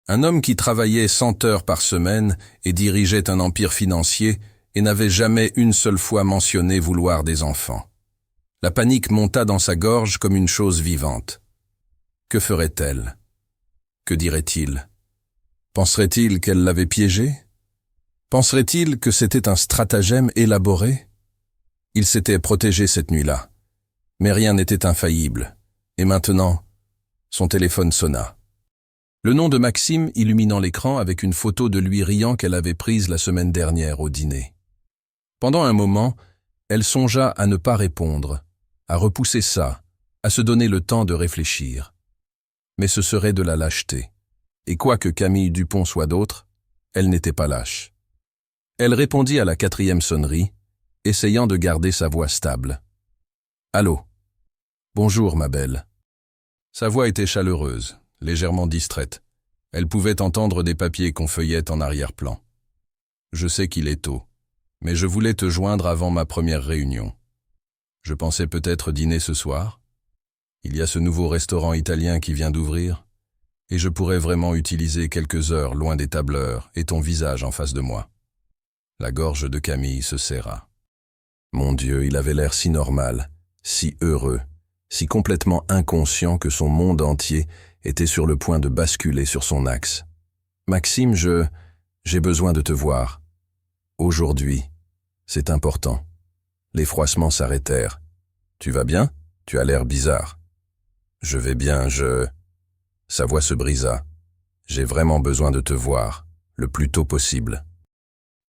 Un homme qui travaillait 100 heures par semaine et dirigeait un empire financier et n'avait jamais une seule fois mentionné vouloir des enfants. La panique monta dans sa gorge comme une chose vivante. Que ferait-elle? Que dirait-il? Penserait-il qu'elle l'avait piégé? Penserait-il que c'était un stratagème élaboré? Il s'était protégé cette nuit-là, mais rien n'était infaillible, et maintenant, son téléphone sonna. Le nom de Maxime illuminant l'écran avec une photo de lui riant qu'elle avait prise la semaine dernière au dîner. Pendant un moment, elle songea à ne pas répondre, à repousser ça, à se donner le temps de réfléchir. Mais ce serait de la lâcheté. Et quoique Camille Dupont soit d'autre, elle n'était pas lâche. Elle répondit à la 4e sonnerie, essayant de garder sa voix stable. « Allô ? Bonjour, ma belle. » Sa voix était chaleureuse, légèrement distraite. Elle pouvait entendre des papiers qu'on feuillait en arrière-plan. « Je sais qu'il est tôt, mais je voulais te joindre avant ma première réunion. Je pensais peut-être dîner ce soir. Il y a ce nouveau restaurant italien qui vient d'ouvrir, et je pourrais vraiment utiliser quelques heures loin des tableurs et ton visage en face de moi. » La gorge de Camille se serra. Mon Dieu, il avait l'air si normal, si heureux, si complètement inconscient que son monde entier était sur le point de basculer sur son axe. « Maxime, j'ai besoin de te voir. Aujourd'hui, c'est important. » Les froissements s'arrêtèrent. « Tu vas bien? Tu as l'air bizarre. »« Je vais bien, Sa voix se brisa. « J'ai vraiment besoin de te voir, le plus tôt possible. »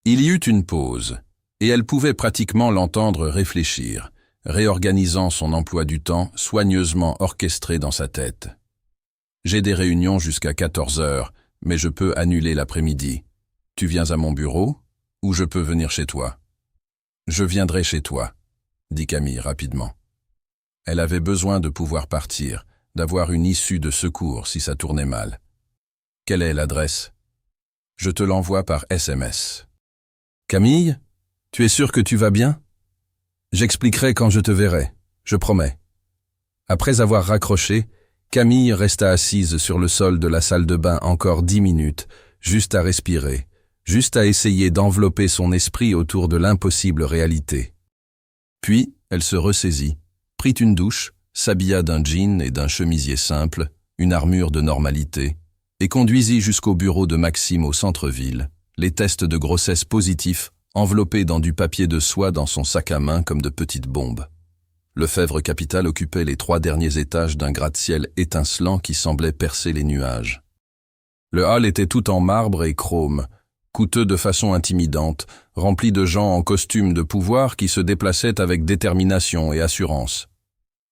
Il y eut une pause, et elle pouvait pratiquement l'entendre réfléchir, réorganisant son emploi du temps soigneusement orchestré dans sa tête. « J'ai des réunions jusqu'à 14 heures, mais je peux annuler l'après-midi. Tu viens à mon bureau, ou je peux venir chez toi? »« Je viendrai chez toi, » dit Camille rapidement. Elle avait besoin de pouvoir partir, d'avoir une issue de secours si ça tournait mal. « Quelle est l'adresse? »« Je te l'envoie par SMS. »« Camille, tu es sûre que tu vas bien? J'expliquerai quand je te verrai, je promets. » Après avoir raccroché, Camille resta assise sur le sol de la salle de bain encore 10 minutes, juste à respirer, juste à essayer d'envelopper son esprit autour de l'impossible réalité. Puis, elle se ressaisit, prit une douche, s'habilla d'un jean et d'un chemisier simple, une armure de normalité, et conduisit jusqu'au bureau de Maxime au centre-ville, les tests de grossesse positifs enveloppés dans du papier de soie dans son sac à main comme de petites bombes. Lefebvre Capital occupait les 3 derniers étages d'un gratte-ciel étincelant qui semblait percer les nuages. Le hall était tout en marbre et chrome, coûteux de façon intimidante, rempli de gens en costume de pouvoir qui se déplaçaient avec détermination et assurance.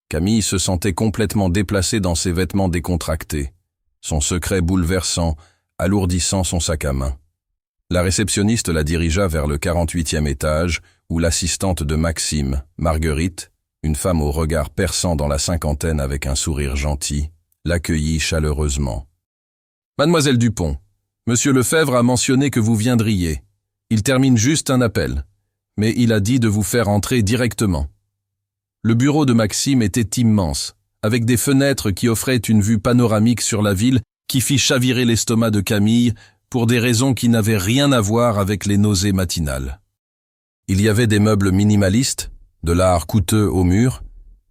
Camille se sentait complètement déplacée dans ses vêtements décontractés, son secret bouleversant, alourdissant son sac à main. La réceptionniste la dirigea vers le 48e étage, où l'assistante de Maxime, Marguerite, une femme au regard perçant dans la cinquantaine avec un sourire gentil, l'accueillit chaleureusement. « Mademoiselle Dupont, Monsieur Lefebvre a mentionné que vous viendriez. Il termine juste un appel, mais il a dit de vous faire entrer directement. » Le bureau de Maxime était immense, avec des fenêtres qui offraient une vue panoramique sur la ville qui fit chavirer l'estomac de Camille pour des raisons qui n'avaient rien à voir avec les nausées matinales. Il y avait des meubles minimalistes, de l'art coûteux au mur,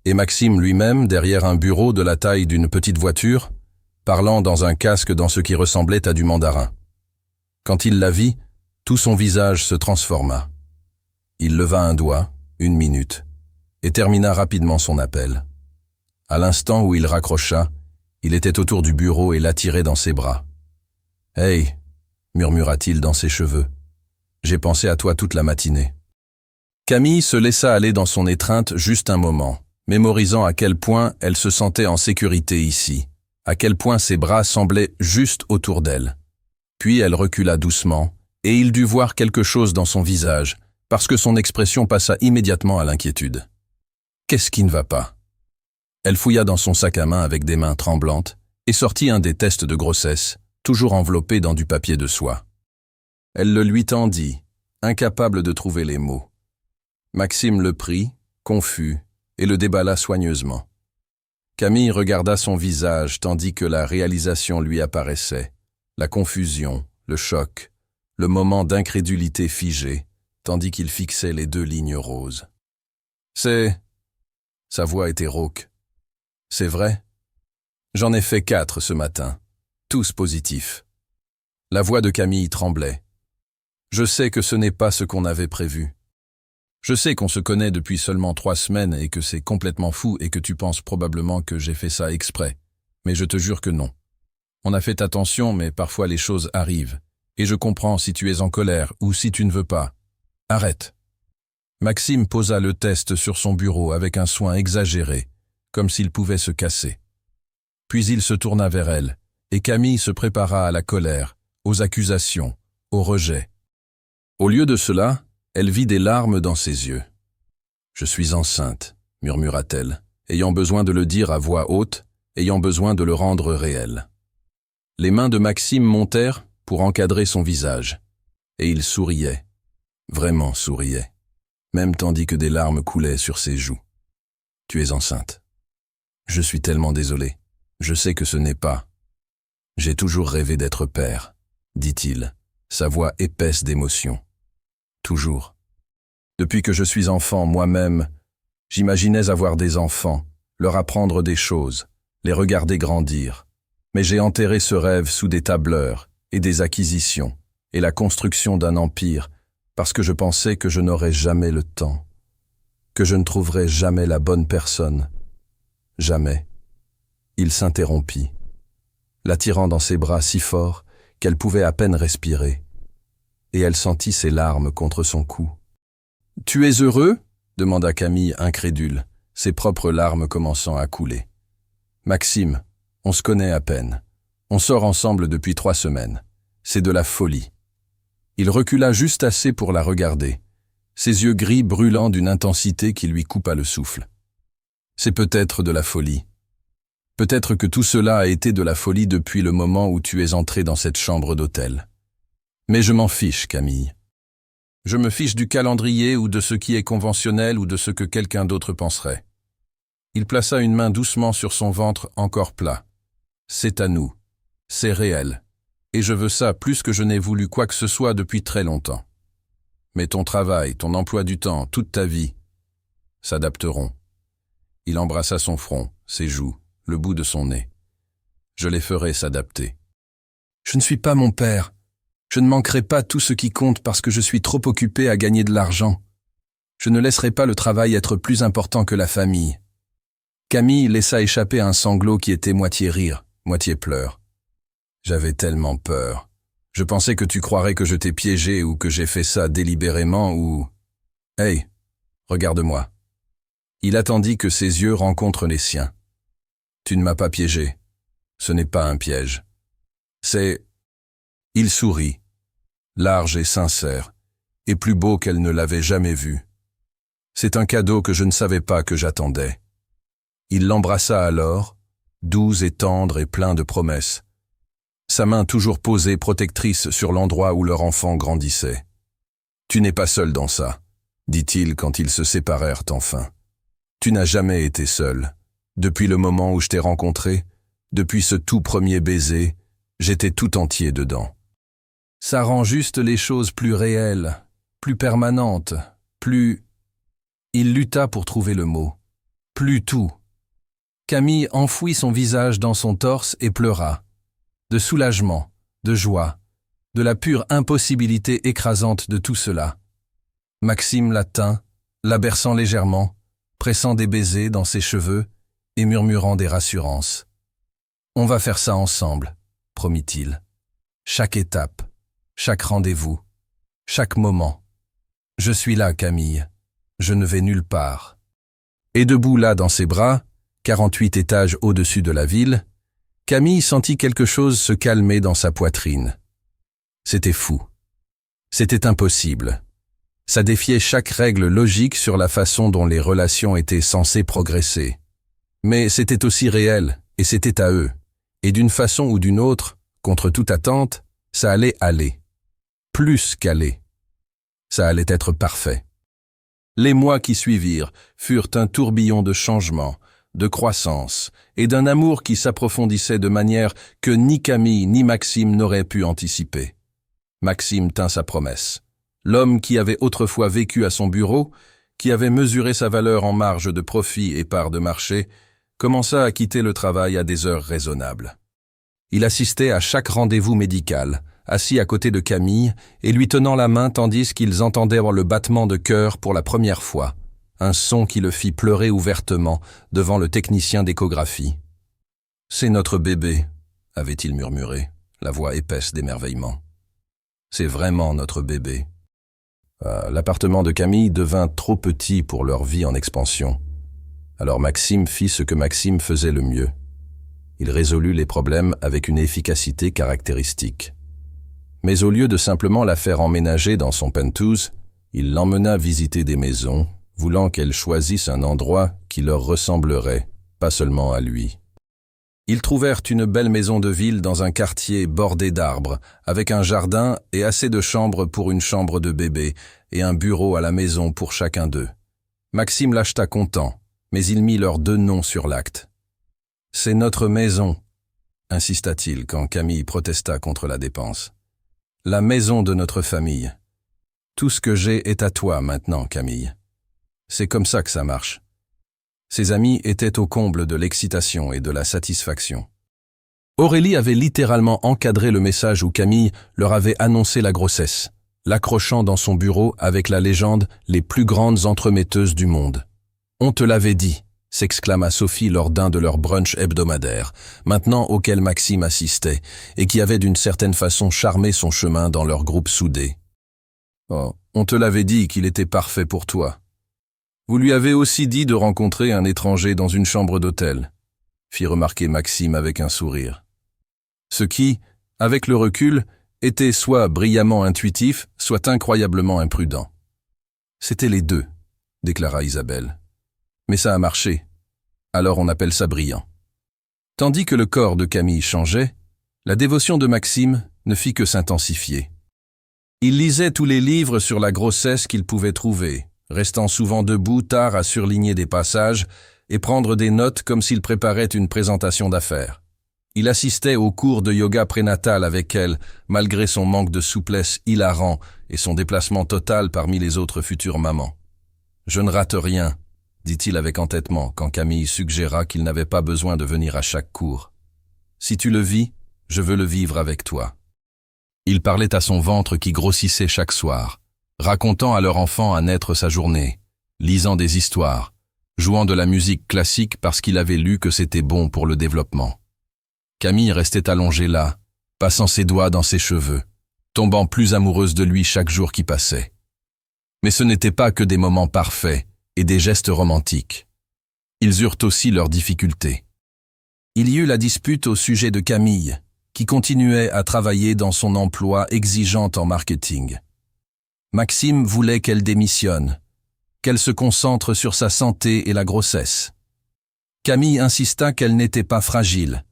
et Maxime lui-même derrière un bureau de la taille d'une petite voiture, parlant dans un casque dans ce qui ressemblait à du mandarin. Quand il la vit, tout son visage se transforma. Il leva un doigt, 1 minute, et termina rapidement son appel. À l'instant où il raccrocha, il était autour du bureau et l'attirait dans ses bras. « Hey !» murmura-t-il dans ses cheveux. « J'ai pensé à toi toute la matinée. » Camille se laissa aller dans son étreinte juste un moment, mémorisant à quel point elle se sentait en sécurité ici, à quel point ses bras semblaient juste autour d'elle. Puis elle recula doucement, et il dut voir quelque chose dans son visage, parce que son expression passa immédiatement à l'inquiétude. Qu'est-ce qui ne va pas? Elle fouilla dans son sac à main avec des mains tremblantes et sortit un des tests de grossesse, toujours enveloppé dans du papier de soie. Elle le lui tendit, incapable de trouver les mots. Maxime le prit, confus, et le déballa soigneusement. Camille regarda son visage tandis que la réalisation lui apparaissait, la confusion, le choc, le moment d'incrédulité figé, tandis qu'il fixait les 2 lignes roses. « C'est... » Sa voix était rauque. « C'est vrai? J'en ai fait 4 ce matin, tous positifs. » La voix de Camille tremblait. « Je sais que ce n'est pas ce qu'on avait prévu. Je sais qu'on se connaît depuis seulement 3 semaines et que c'est complètement fou et que tu penses probablement que j'ai fait ça exprès. Mais je te jure que non. On a fait attention, mais parfois les choses arrivent. Et je comprends si tu es en colère ou si tu ne veux pas. Arrête. » Maxime posa le test sur son bureau avec un soin exagéré, comme s'il pouvait se casser. Puis il se tourna vers elle, et Camille se prépara à la colère, aux accusations, au rejet. Au lieu de cela, elle vit des larmes dans ses yeux. « Je suis enceinte », murmura-t-elle, ayant besoin de le dire à voix haute, ayant besoin de le rendre réel. Les mains de Maxime montèrent pour encadrer son visage, et il souriait, vraiment souriait, même tandis que des larmes coulaient sur ses joues. « Tu es enceinte. Je suis tellement désolé. Je sais que ce n'est pas. J'ai toujours rêvé d'être père, » dit-il, sa voix épaisse d'émotion. « Toujours. Depuis que je suis enfant moi-même, j'imaginais avoir des enfants, leur apprendre des choses, les regarder grandir. Mais j'ai enterré ce rêve sous des tableurs et des acquisitions et la construction d'un empire parce que je pensais que je n'aurais jamais le temps, que je ne trouverais jamais la bonne personne. Jamais. » Il s'interrompit, l'attirant dans ses bras si fort qu'elle pouvait à peine respirer, et elle sentit ses larmes contre son cou. « Tu es heureux ?» demanda Camille incrédule, ses propres larmes commençant à couler. « Maxime, on se connaît à peine. On sort ensemble depuis 3 semaines. C'est de la folie. » Il recula juste assez pour la regarder, ses yeux gris brûlant d'une intensité qui lui coupa le souffle. « C'est peut-être de la folie. Peut-être que tout cela a été de la folie depuis le moment où tu es entré dans cette chambre d'hôtel. Mais je m'en fiche, Camille. Je me fiche du calendrier ou de ce qui est conventionnel ou de ce que quelqu'un d'autre penserait. » Il plaça une main doucement sur son ventre encore plat. « C'est à nous. C'est réel. Et je veux ça plus que je n'ai voulu quoi que ce soit depuis très longtemps. Mais ton travail, ton emploi du temps, toute ta vie, s'adapteront. » Il embrassa son front, ses joues, le bout de son nez. « Je les ferai s'adapter. Je ne suis pas mon père. Je ne manquerai pas tout ce qui compte parce que je suis trop occupé à gagner de l'argent. Je ne laisserai pas le travail être plus important que la famille. » Camille laissa échapper un sanglot qui était moitié rire, moitié pleurs. « J'avais tellement peur. Je pensais que tu croirais que je t'ai piégé ou que j'ai fait ça délibérément ou... Hey, regarde-moi. » Il attendit que ses yeux rencontrent les siens. « Tu ne m'as pas piégé. Ce n'est pas un piège. C'est... » Il sourit. large et sincère, et plus beau qu'elle ne l'avait jamais vu. C'est un cadeau que je ne savais pas que j'attendais. Il l'embrassa alors, doux et tendre et plein de promesses. Sa main toujours posée protectrice sur l'endroit où leur enfant grandissait. « Tu n'es pas seul dans ça », dit-il quand ils se séparèrent enfin. « Tu n'as jamais été seul. Depuis le moment où je t'ai rencontré, depuis ce tout premier baiser, j'étais tout entier dedans. » Ça rend juste les choses plus réelles, plus permanentes, plus... Il lutta pour trouver le mot. Plus tout. Camille enfouit son visage dans son torse et pleura. De soulagement, de joie, de la pure impossibilité écrasante de tout cela. Maxime la tint, la berçant légèrement, pressant des baisers dans ses cheveux et murmurant des rassurances. « On va faire ça ensemble », promit-il. « Chaque étape, chaque rendez-vous, chaque moment. Je suis là, Camille. Je ne vais nulle part. » Et debout là dans ses bras, 48 étages au-dessus de la ville, Camille sentit quelque chose se calmer dans sa poitrine. C'était fou. C'était impossible. Ça défiait chaque règle logique sur la façon dont les relations étaient censées progresser. Mais c'était aussi réel, et c'était à eux. Et d'une façon ou d'une autre, contre toute attente, ça allait aller. Plus qu'aller. Ça allait être parfait. Les mois qui suivirent furent un tourbillon de changements, de croissance et d'un amour qui s'approfondissait de manière que ni Camille ni Maxime n'auraient pu anticiper. Maxime tint sa promesse. L'homme qui avait autrefois vécu à son bureau, qui avait mesuré sa valeur en marge de profit et part de marché, commença à quitter le travail à des heures raisonnables. Il assistait à chaque rendez-vous médical, assis à côté de Camille et lui tenant la main tandis qu'ils entendaient le battement de cœur pour la première fois, un son qui le fit pleurer ouvertement devant le technicien d'échographie. « C'est notre bébé », avait-il murmuré, la voix épaisse d'émerveillement. « C'est vraiment notre bébé. » L'appartement de Camille devint trop petit pour leur vie en expansion. Alors Maxime fit ce que Maxime faisait le mieux. Il résolut les problèmes avec une efficacité caractéristique. Mais au lieu de simplement la faire emménager dans son penthouse, il l'emmena visiter des maisons, voulant qu'elle choisisse un endroit qui leur ressemblerait, pas seulement à lui. Ils trouvèrent une belle maison de ville dans un quartier bordé d'arbres, avec un jardin et assez de chambres pour une chambre de bébé et un bureau à la maison pour chacun d'eux. Maxime l'acheta content, mais il mit leurs deux noms sur l'acte. « C'est notre maison », insista-t-il quand Camille protesta contre la dépense. « La maison de notre famille. Tout ce que j'ai est à toi maintenant, Camille. C'est comme ça que ça marche. » Ses amis étaient au comble de l'excitation et de la satisfaction. Aurélie avait littéralement encadré le message où Camille leur avait annoncé la grossesse, l'accrochant dans son bureau avec la légende « Les plus grandes entremetteuses du monde ». « On te l'avait dit », s'exclama Sophie lors d'un de leurs brunchs hebdomadaires, maintenant auquel Maxime assistait, et qui avait d'une certaine façon charmé son chemin dans leur groupe soudé. « Oh, on te l'avait dit qu'il était parfait pour toi. Vous lui avez aussi dit de rencontrer un étranger dans une chambre d'hôtel, » fit remarquer Maxime avec un sourire. Ce qui, avec le recul, était soit brillamment intuitif, soit incroyablement imprudent. « C'était les deux », déclara Isabelle. « Mais ça a marché. Alors on appelle ça brillant. » Tandis que le corps de Camille changeait, la dévotion de Maxime ne fit que s'intensifier. Il lisait tous les livres sur la grossesse qu'il pouvait trouver, restant souvent debout tard à surligner des passages et prendre des notes comme s'il préparait une présentation d'affaires. Il assistait aux cours de yoga prénatal avec elle, malgré son manque de souplesse hilarant et son déplacement total parmi les autres futures mamans. « Je ne rate rien », dit-il avec entêtement quand Camille suggéra qu'il n'avait pas besoin de venir à chaque cours. « Si tu le vis, je veux le vivre avec toi. » Il parlait à son ventre qui grossissait chaque soir, racontant à leur enfant à naître sa journée, lisant des histoires, jouant de la musique classique parce qu'il avait lu que c'était bon pour le développement. Camille restait allongée là, passant ses doigts dans ses cheveux, tombant plus amoureuse de lui chaque jour qui passait. Mais ce n'était pas que des moments parfaits et des gestes romantiques. Ils eurent aussi leurs difficultés. Il y eut la dispute au sujet de Camille, qui continuait à travailler dans son emploi exigeant en marketing. Maxime voulait qu'elle démissionne, qu'elle se concentre sur sa santé et la grossesse. Camille insista qu'elle n'était pas fragile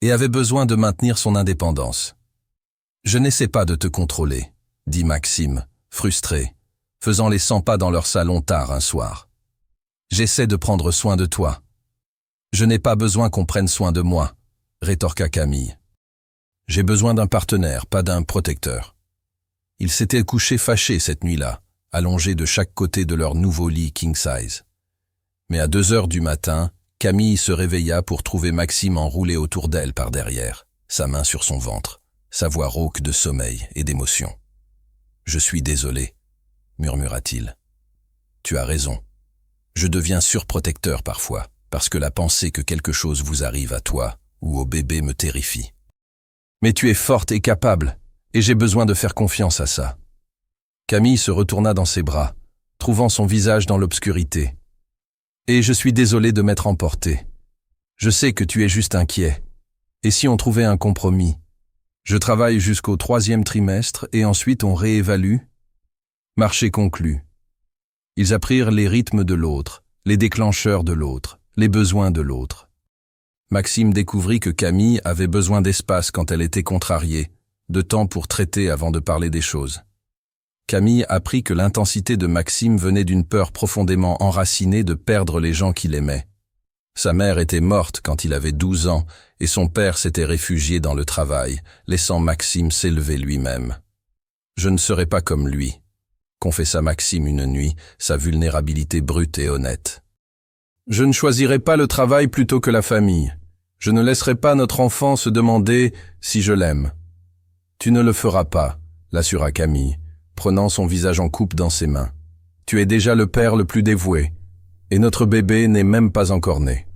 et avait besoin de maintenir son indépendance. « Je n'essaie pas de te contrôler », dit Maxime, frustré, faisant les 100 pas dans leur salon tard un soir. « J'essaie de prendre soin de toi. »« Je n'ai pas besoin qu'on prenne soin de moi », rétorqua Camille. « J'ai besoin d'un partenaire, pas d'un protecteur. » Ils s'étaient couchés fâchés cette nuit-là, allongés de chaque côté de leur nouveau lit king size. Mais à 2 heures du matin, Camille se réveilla pour trouver Maxime enroulé autour d'elle par derrière, sa main sur son ventre, sa voix rauque de sommeil et d'émotion. « Je suis désolé, » murmura-t-il. « Tu as raison. Je deviens surprotecteur parfois, parce que la pensée que quelque chose vous arrive à toi ou au bébé me terrifie. Mais tu es forte et capable, et j'ai besoin de faire confiance à ça. » Camille se retourna dans ses bras, trouvant son visage dans l'obscurité. « Et je suis désolé de m'être emporté. Je sais que tu es juste inquiet. Et si on trouvait un compromis? Je travaille jusqu'au 3e trimestre et ensuite on réévalue. » Marché conclu. Ils apprirent les rythmes de l'autre, les déclencheurs de l'autre, les besoins de l'autre. Maxime découvrit que Camille avait besoin d'espace quand elle était contrariée, de temps pour traiter avant de parler des choses. Camille apprit que l'intensité de Maxime venait d'une peur profondément enracinée de perdre les gens qu'il aimait. Sa mère était morte quand il avait 12 ans et son père s'était réfugié dans le travail, laissant Maxime s'élever lui-même. « Je ne serai pas comme lui », confessa Maxime une nuit, sa vulnérabilité brute et honnête. « Je ne choisirai pas le travail plutôt que la famille. Je ne laisserai pas notre enfant se demander si je l'aime. »« Tu ne le feras pas », l'assura Camille, prenant son visage en coupe dans ses mains. « Tu es déjà le père le plus dévoué, et notre bébé n'est même pas encore né. »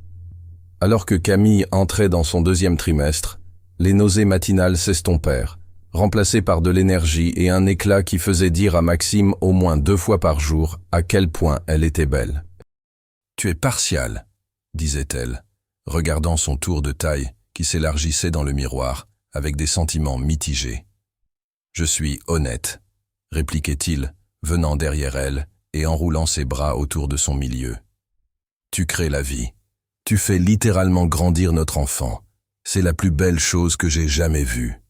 Alors que Camille entrait dans son 2e trimestre, les nausées matinales s'estompèrent, remplacées par de l'énergie et un éclat qui faisait dire à Maxime au moins 2 fois par jour à quel point elle était belle. « Tu es partial, » disait-elle, regardant son tour de taille qui s'élargissait dans le miroir avec des sentiments mitigés. « Je suis honnête, » répliquait-il, venant derrière elle et enroulant ses bras autour de son milieu. « Tu crées la vie. Tu fais littéralement grandir notre enfant. C'est la plus belle chose que j'ai jamais vue. »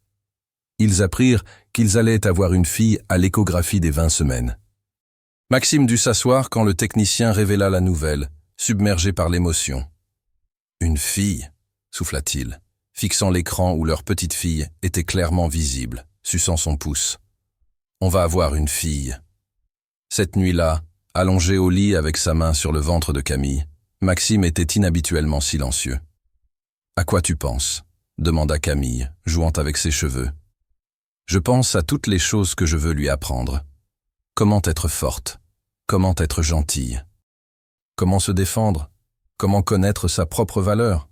Ils apprirent qu'ils allaient avoir une fille à l'échographie des 20 semaines. Maxime dut s'asseoir quand le technicien révéla la nouvelle, submergé par l'émotion. « Une fille » souffla-t-il, fixant l'écran où leur petite fille était clairement visible, suçant son pouce. « On va avoir une fille. » Cette nuit-là, allongé au lit avec sa main sur le ventre de Camille, Maxime était inhabituellement silencieux. « À quoi tu penses ?» demanda Camille, jouant avec ses cheveux. « Je pense à toutes les choses que je veux lui apprendre. Comment être forte, comment être gentille, comment se défendre, comment connaître sa propre valeur. »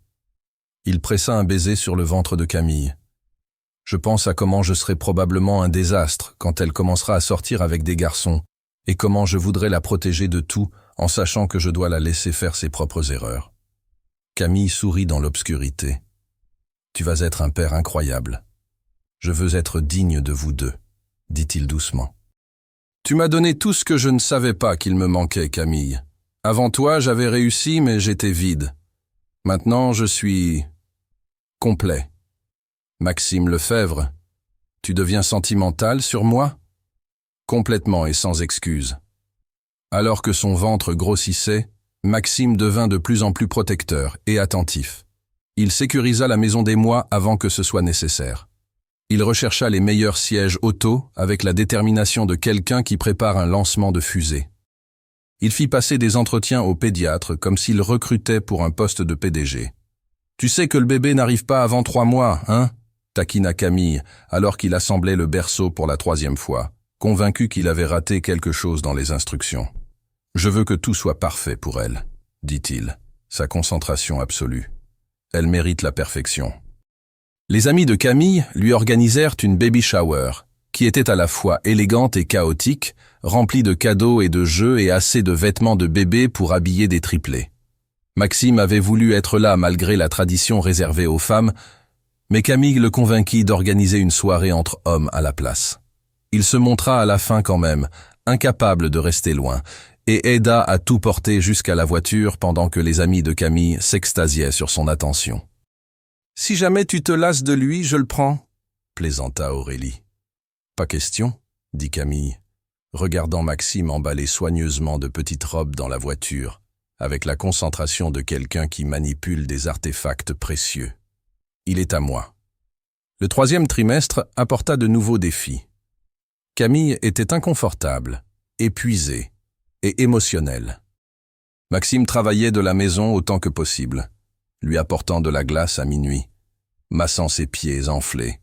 Il pressa un baiser sur le ventre de Camille. « Je pense à comment je serai probablement un désastre quand elle commencera à sortir avec des garçons et comment je voudrais la protéger de tout en sachant que je dois la laisser faire ses propres erreurs. » Camille sourit dans l'obscurité. « Tu vas être un père incroyable. Je veux être digne de vous deux, » dit-il doucement. « Tu m'as donné tout ce que je ne savais pas qu'il me manquait, Camille. Avant toi, j'avais réussi, mais j'étais vide. Maintenant, je suis complet. Maxime Lefebvre, tu deviens sentimental sur moi ? » Complètement et sans excuse. Alors que son ventre grossissait, Maxime devint de plus en plus protecteur et attentif. Il sécurisa la maison des mois avant que ce soit nécessaire. Il rechercha les meilleurs sièges auto avec la détermination de quelqu'un qui prépare un lancement de fusée. Il fit passer des entretiens au pédiatre comme s'il recrutait pour un poste de PDG. « Tu sais que le bébé n'arrive pas avant 3 mois, hein ?» taquina Camille alors qu'il assemblait le berceau pour la 3e fois, convaincu qu'il avait raté quelque chose dans les instructions. « Je veux que tout soit parfait pour elle, » dit-il, sa concentration absolue. « Elle mérite la perfection. » Les amis de Camille lui organisèrent une baby shower, qui était à la fois élégante et chaotique, remplie de cadeaux et de jeux et assez de vêtements de bébé pour habiller des triplés. Maxime avait voulu être là malgré la tradition réservée aux femmes, Mais Camille le convainquit d'organiser une soirée entre hommes à la place. Il se montra à la fin quand même, incapable de rester loin, et aida à tout porter jusqu'à la voiture pendant que les amis de Camille s'extasiaient sur son attention. « Si jamais tu te lasses de lui, je le prends », plaisanta Aurélie. « Pas question », dit Camille, regardant Maxime emballer soigneusement de petites robes dans la voiture, avec la concentration de quelqu'un qui manipule des artefacts précieux. « Il est à moi. » Le 3e trimestre apporta de nouveaux défis. Camille était inconfortable, épuisée et émotionnelle. Maxime travaillait de la maison autant que possible, lui apportant de la glace à minuit, massant ses pieds enflés,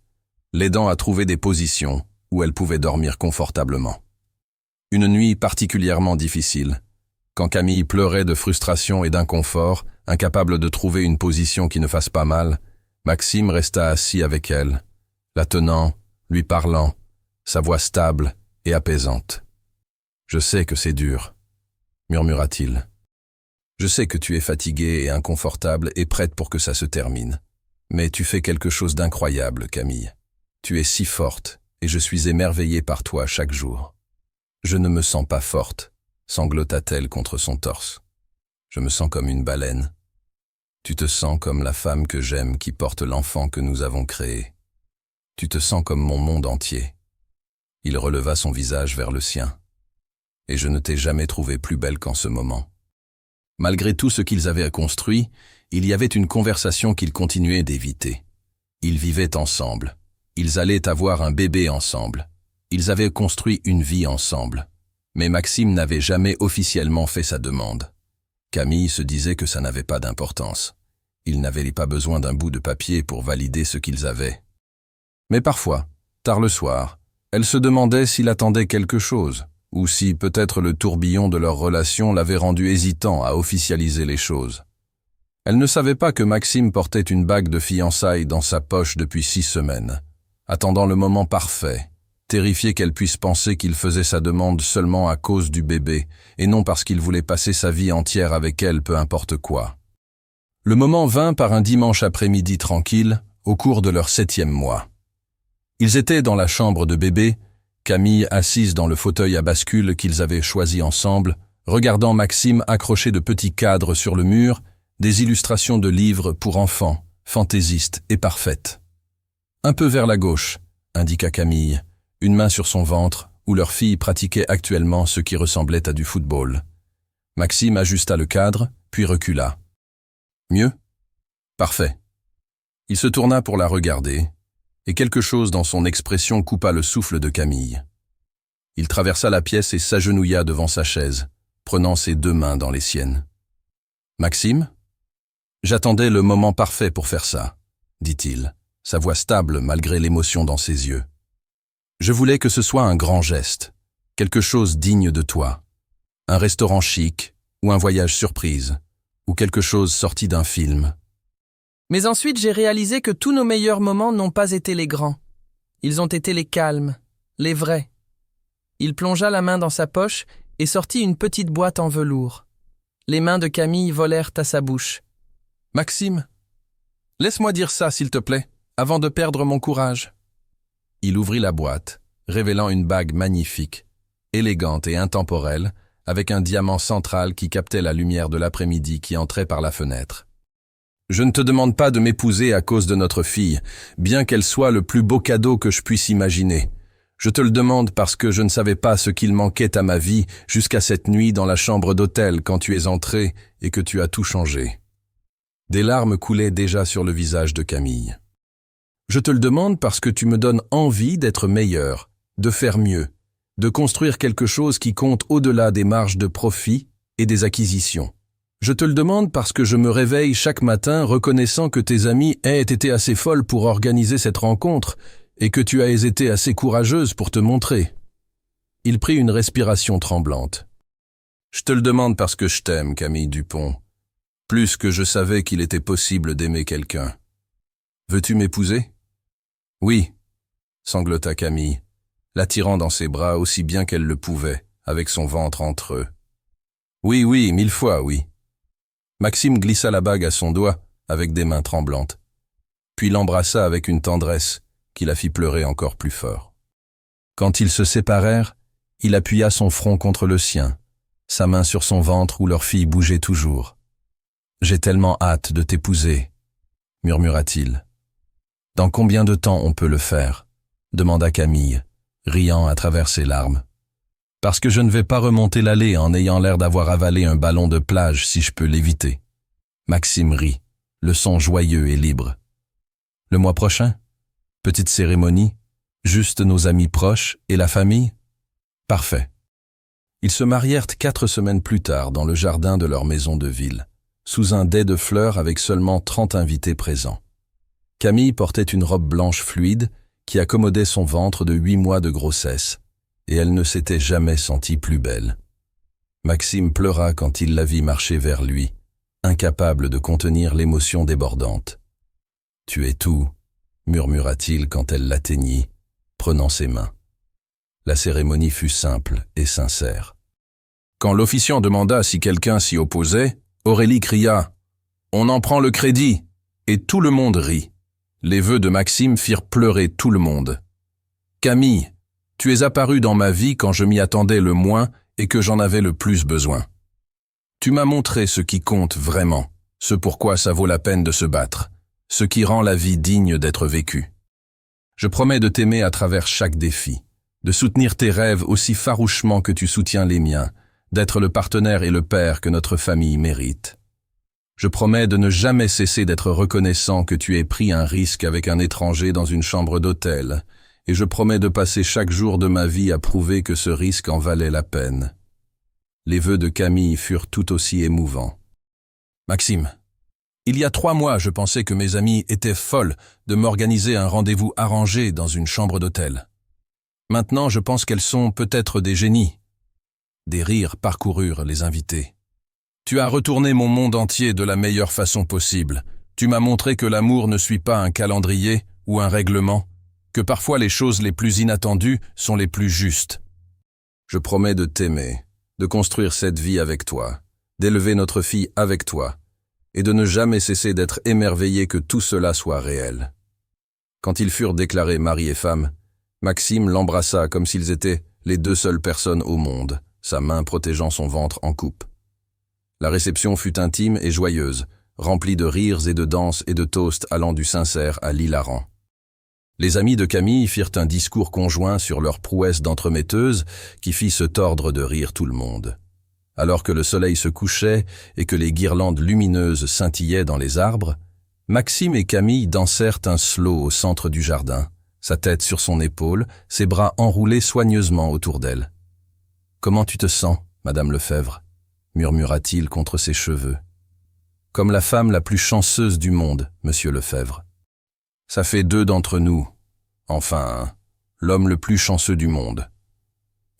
l'aidant à trouver des positions où elle pouvait dormir confortablement. Une nuit particulièrement difficile, quand Camille pleurait de frustration et d'inconfort, incapable de trouver une position qui ne fasse pas mal, Maxime resta assis avec elle, la tenant, lui parlant, sa voix stable et apaisante. « Je sais que c'est dur, » murmura-t-il. « Je sais que tu es fatiguée et inconfortable et prête pour que ça se termine. Mais tu fais quelque chose d'incroyable, Camille. Tu es si forte et je suis émerveillé par toi chaque jour. » « Je ne me sens pas forte, » sanglota-t-elle contre son torse. « Je me sens comme une baleine. Tu te sens comme la femme que j'aime qui porte l'enfant que nous avons créé. Tu te sens comme mon monde entier. » Il releva son visage vers le sien. « Et je ne t'ai jamais trouvée plus belle qu'en ce moment. » Malgré tout ce qu'ils avaient construit, il y avait une conversation qu'ils continuaient d'éviter. Ils vivaient ensemble. Ils allaient avoir un bébé ensemble. Ils avaient construit une vie ensemble. Mais Maxime n'avait jamais officiellement fait sa demande. Camille se disait que ça n'avait pas d'importance. Ils n'avaient pas besoin d'un bout de papier pour valider ce qu'ils avaient. Mais parfois, tard le soir, elle se demandait s'il attendait quelque chose, ou si peut-être le tourbillon de leur relation l'avait rendu hésitant à officialiser les choses. Elle ne savait pas que Maxime portait une bague de fiançailles dans sa poche depuis 6 semaines, attendant le moment parfait, terrifié qu'elle puisse penser qu'il faisait sa demande seulement à cause du bébé, et non parce qu'il voulait passer sa vie entière avec elle, peu importe quoi. Le moment vint par un dimanche après-midi tranquille, au cours de leur 7e mois. Ils étaient dans la chambre de bébé, Camille assise dans le fauteuil à bascule qu'ils avaient choisi ensemble, regardant Maxime accrocher de petits cadres sur le mur, des illustrations de livres pour enfants, fantaisistes et parfaites. Un peu vers la gauche, indiqua Camille, une main sur son ventre, où leur fille pratiquait actuellement ce qui ressemblait à du football. Maxime ajusta le cadre, puis recula. « Mieux ? Parfait. » Il se tourna pour la regarder, et quelque chose dans son expression coupa le souffle de Camille. Il traversa la pièce et s'agenouilla devant sa chaise, prenant ses 2 mains dans les siennes. « Maxime ? J'attendais le moment parfait pour faire ça, » dit-il, sa voix stable malgré l'émotion dans ses yeux. « Je voulais que ce soit un grand geste, quelque chose digne de toi. Un restaurant chic, ou un voyage surprise, ou quelque chose sorti d'un film. » Mais ensuite j'ai réalisé que tous nos meilleurs moments n'ont pas été les grands. Ils ont été les calmes, les vrais. Il plongea la main dans sa poche et sortit une petite boîte en velours. Les mains de Camille volèrent à sa bouche. « Maxime, laisse-moi dire ça, s'il te plaît, avant de perdre mon courage. » Il ouvrit la boîte, révélant une bague magnifique, élégante et intemporelle, avec un diamant central qui captait la lumière de l'après-midi qui entrait par la fenêtre. « Je ne te demande pas de m'épouser à cause de notre fille, bien qu'elle soit le plus beau cadeau que je puisse imaginer. Je te le demande parce que je ne savais pas ce qu'il manquait à ma vie jusqu'à cette nuit dans la chambre d'hôtel quand tu es entré et que tu as tout changé. » Des larmes coulaient déjà sur le visage de Camille. « Je te le demande parce que tu me donnes envie d'être meilleur, de faire mieux, de construire quelque chose qui compte au-delà des marges de profit et des acquisitions. Je te le demande parce que je me réveille chaque matin reconnaissant que tes amies aient été assez folles pour organiser cette rencontre et que tu as été assez courageuse pour te montrer. » Il prit une respiration tremblante. « Je te le demande parce que je t'aime, Camille Dupont, plus que je savais qu'il était possible d'aimer quelqu'un. Veux-tu m'épouser ? » « Oui, » sanglota Camille, l'attirant dans ses bras aussi bien qu'elle le pouvait, avec son ventre entre eux. « Oui, oui, 1000 fois, oui. » Maxime glissa la bague à son doigt, avec des mains tremblantes. puis l'embrassa avec une tendresse qui la fit pleurer encore plus fort. Quand ils se séparèrent, il appuya son front contre le sien, sa main sur son ventre où leur fille bougeait toujours. « J'ai tellement hâte de t'épouser », murmura-t-il. « Dans combien de temps on peut le faire ?» demanda Camille, riant à travers ses larmes. « Parce que je ne vais pas remonter l'allée en ayant l'air d'avoir avalé un ballon de plage si je peux l'éviter. » Maxime rit, le son joyeux et libre. « Le mois prochain? Petite cérémonie? Juste nos amis proches et la famille? Parfait. » Ils se marièrent 4 semaines plus tard dans le jardin de leur maison de ville, sous un dais de fleurs avec seulement 30 invités présents. Camille portait une robe blanche fluide qui accommodait son ventre de 8 mois de grossesse, et elle ne s'était jamais sentie plus belle. Maxime pleura quand il la vit marcher vers lui, incapable de contenir l'émotion débordante. « Tu es tout », murmura-t-il quand elle l'atteignit, prenant ses mains. La cérémonie fut simple et sincère. Quand l'officiant demanda si quelqu'un s'y opposait, Aurélie cria « On en prend le crédit !» et tout le monde rit. Les vœux de Maxime firent pleurer tout le monde. « Camille, tu es apparue dans ma vie quand je m'y attendais le moins et que j'en avais le plus besoin. Tu m'as montré ce qui compte vraiment, ce pourquoi ça vaut la peine de se battre, ce qui rend la vie digne d'être vécue. Je promets de t'aimer à travers chaque défi, de soutenir tes rêves aussi farouchement que tu soutiens les miens, d'être le partenaire et le père que notre famille mérite. Je promets de ne jamais cesser d'être reconnaissant que tu aies pris un risque avec un étranger dans une chambre d'hôtel, et je promets de passer chaque jour de ma vie à prouver que ce risque en valait la peine. » Les vœux de Camille furent tout aussi émouvants. « Maxime, il y a 3 mois, je pensais que mes amies étaient folles de m'organiser un rendez-vous arrangé dans une chambre d'hôtel. Maintenant, je pense qu'elles sont peut-être des génies. » Des rires parcoururent les invités. « Tu as retourné mon monde entier de la meilleure façon possible. Tu m'as montré que l'amour ne suit pas un calendrier ou un règlement, que parfois les choses les plus inattendues sont les plus justes. Je promets de t'aimer, de construire cette vie avec toi, d'élever notre fille avec toi, et de ne jamais cesser d'être émerveillé que tout cela soit réel. » Quand ils furent déclarés mari et femme, Maxime l'embrassa comme s'ils étaient les 2 seules personnes au monde, sa main protégeant son ventre en coupe. La réception fut intime et joyeuse, remplie de rires et de danses et de toasts allant du sincère à l'hilarant. Les amis de Camille firent un discours conjoint sur leur prouesse d'entremetteuse qui fit se tordre de rire tout le monde. Alors que le soleil se couchait et que les guirlandes lumineuses scintillaient dans les arbres, Maxime et Camille dansèrent un slow au centre du jardin, sa tête sur son épaule, ses bras enroulés soigneusement autour d'elle. « Comment tu te sens, Madame Lefebvre ?» murmura-t-il contre ses cheveux. « Comme la femme la plus chanceuse du monde, Monsieur Lefebvre. Ça fait 2 d'entre nous, enfin, l'homme le plus chanceux du monde. »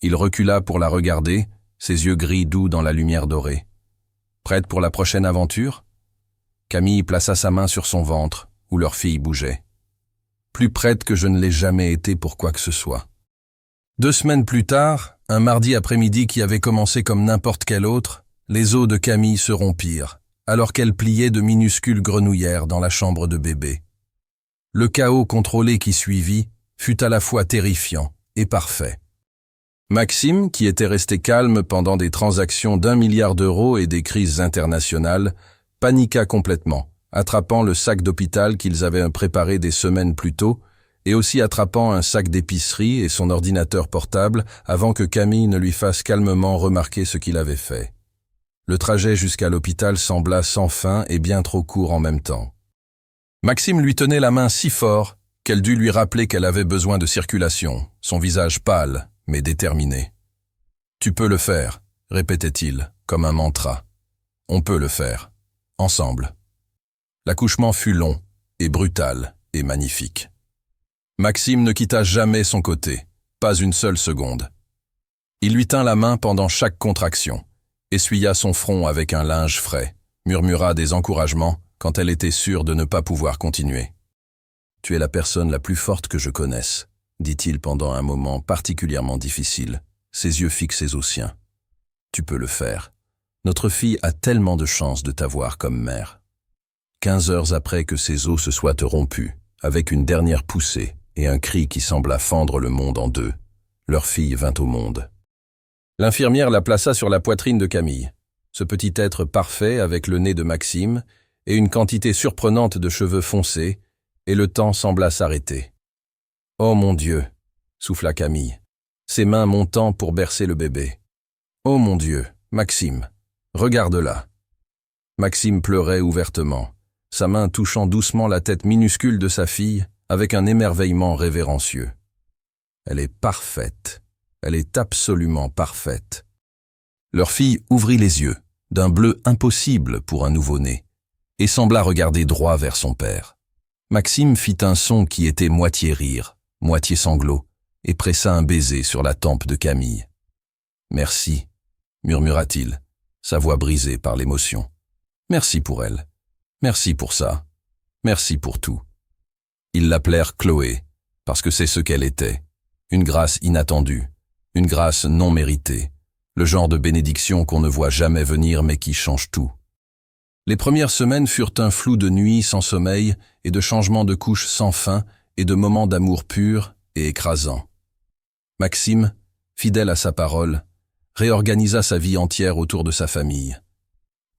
Il recula pour la regarder, ses yeux gris doux dans la lumière dorée. « Prête pour la prochaine aventure ?» Camille plaça sa main sur son ventre, où leur fille bougeait. « Plus prête que je ne l'ai jamais été pour quoi que ce soit. » 2 semaines plus tard, un mardi après-midi qui avait commencé comme n'importe quel autre, les os de Camille se rompirent, alors qu'elle pliait de minuscules grenouillères dans la chambre de bébé. Le chaos contrôlé qui suivit fut à la fois terrifiant et parfait. Maxime, qui était resté calme pendant des transactions d'1 milliard d'euros et des crises internationales, paniqua complètement, attrapant le sac d'hôpital qu'ils avaient préparé des semaines plus tôt, et aussi attrapant un sac d'épicerie et son ordinateur portable avant que Camille ne lui fasse calmement remarquer ce qu'il avait fait. Le trajet jusqu'à l'hôpital sembla sans fin et bien trop court en même temps. Maxime lui tenait la main si fort qu'elle dut lui rappeler qu'elle avait besoin de circulation, son visage pâle, mais déterminé. « Tu peux le faire », répétait-il, comme un mantra. « On peut le faire, ensemble. » L'accouchement fut long, et brutal, et magnifique. Maxime ne quitta jamais son côté, pas une seule seconde. Il lui tint la main pendant chaque contraction, essuya son front avec un linge frais, murmura des encouragements quand elle était sûre de ne pas pouvoir continuer. « Tu es la personne la plus forte que je connaisse », dit-il pendant un moment particulièrement difficile, ses yeux fixés aux siens. « Tu peux le faire. Notre fille a tellement de chance de t'avoir comme mère. » 15 heures après que ses os se soient rompus, avec une dernière poussée et un cri qui sembla fendre le monde en deux, leur fille vint au monde. L'infirmière la plaça sur la poitrine de Camille, ce petit être parfait avec le nez de Maxime et une quantité surprenante de cheveux foncés, et le temps sembla s'arrêter. « Oh mon Dieu !» souffla Camille, ses mains montant pour bercer le bébé. « Oh mon Dieu, Maxime, regarde-la !» Maxime pleurait ouvertement, sa main touchant doucement la tête minuscule de sa fille avec un émerveillement révérencieux. Elle est parfaite, elle est absolument parfaite. Leur fille ouvrit les yeux, d'un bleu impossible pour un nouveau-né, et sembla regarder droit vers son père. Maxime fit un son qui était moitié rire, moitié sanglot, et pressa un baiser sur la tempe de Camille. « Merci » murmura-t-il, sa voix brisée par l'émotion. « Merci pour elle. Merci pour ça. Merci pour tout. » Ils l'appelèrent Chloé, parce que c'est ce qu'elle était. Une grâce inattendue, une grâce non méritée, le genre de bénédiction qu'on ne voit jamais venir mais qui change tout. Les premières semaines furent un flou de nuits sans sommeil et de changements de couches sans fin et de moments d'amour pur et écrasant. Maxime, fidèle à sa parole, réorganisa sa vie entière autour de sa famille.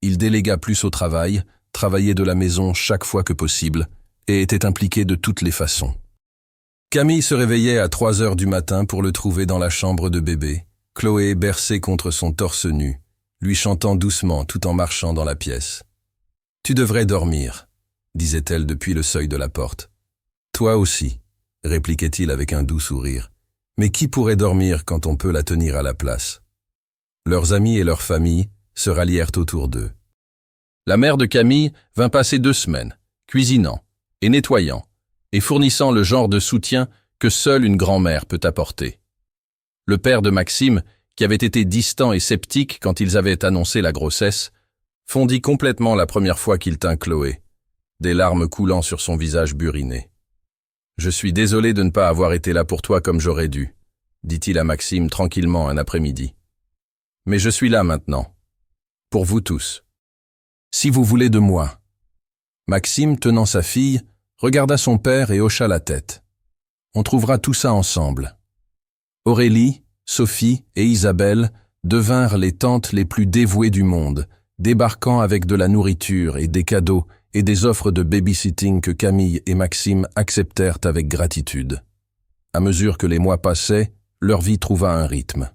Il délégua plus au travail, travaillait de la maison chaque fois que possible et était impliqué de toutes les façons. Camille se réveillait à 3 heures du matin pour le trouver dans la chambre de bébé, Chloé bercée contre son torse nu, lui chantant doucement tout en marchant dans la pièce. « Tu devrais dormir », disait-elle depuis le seuil de la porte. « Toi aussi », répliquait-il avec un doux sourire. « Mais qui pourrait dormir quand on peut la tenir à la place ?» Leurs amis et leur famille se rallièrent autour d'eux. La mère de Camille vint passer 2 semaines, cuisinant et nettoyant, et fournissant le genre de soutien que seule une grand-mère peut apporter. Le père de Maxime, qui avait été distant et sceptique quand ils avaient annoncé la grossesse, fondit complètement la première fois qu'il tint Chloé, des larmes coulant sur son visage buriné. « Je suis désolé de ne pas avoir été là pour toi comme j'aurais dû, » dit-il à Maxime tranquillement un après-midi. « Mais je suis là maintenant, pour vous tous. Si vous voulez de moi. » Maxime, tenant sa fille, regarda son père et hocha la tête. « On trouvera tout ça ensemble. » Aurélie, Sophie et Isabelle devinrent les tantes les plus dévouées du monde, débarquant avec de la nourriture et des cadeaux et des offres de babysitting que Camille et Maxime acceptèrent avec gratitude. À mesure que les mois passaient, leur vie trouva un rythme.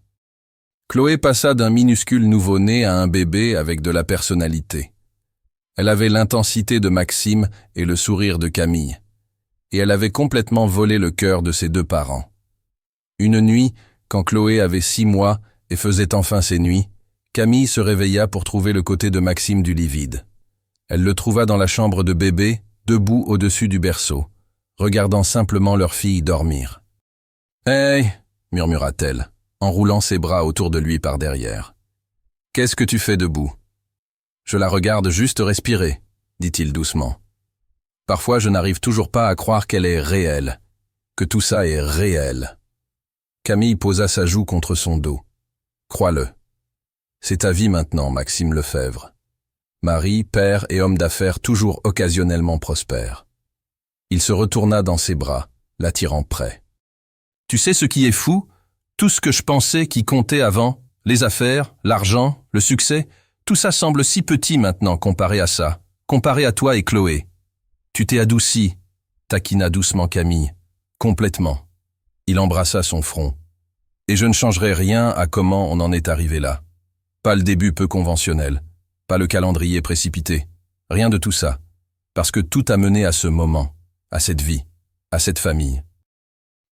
Chloé passa d'un minuscule nouveau-né à un bébé avec de la personnalité. Elle avait l'intensité de Maxime et le sourire de Camille, et elle avait complètement volé le cœur de ses 2 parents. Une nuit, quand Chloé avait 6 mois et faisait enfin ses nuits, Camille se réveilla pour trouver le côté de Maxime du lit vide. Elle le trouva dans la chambre de bébé, debout au-dessus du berceau, regardant simplement leur fille dormir. « Hey !» murmura-t-elle, en roulant ses bras autour de lui par derrière. « Qu'est-ce que tu fais debout ?»« Je la regarde juste respirer, » dit-il doucement. « Parfois je n'arrive toujours pas à croire qu'elle est réelle, que tout ça est réel. » Camille posa sa joue contre son dos. « Crois-le. C'est ta vie maintenant, Maxime Lefebvre. Mari, père et homme d'affaires toujours occasionnellement prospère. » Il se retourna dans ses bras, l'attirant près. « Tu sais ce qui est fou ? Tout ce que je pensais qui comptait avant, les affaires, l'argent, le succès, tout ça semble si petit maintenant comparé à ça, comparé à toi et Chloé. Tu t'es adouci, taquina doucement Camille, complètement. » Il embrassa son front. « Et je ne changerai rien à comment on en est arrivé là. Pas le début peu conventionnel, pas le calendrier précipité, rien de tout ça, parce que tout a mené à ce moment, à cette vie, à cette famille. »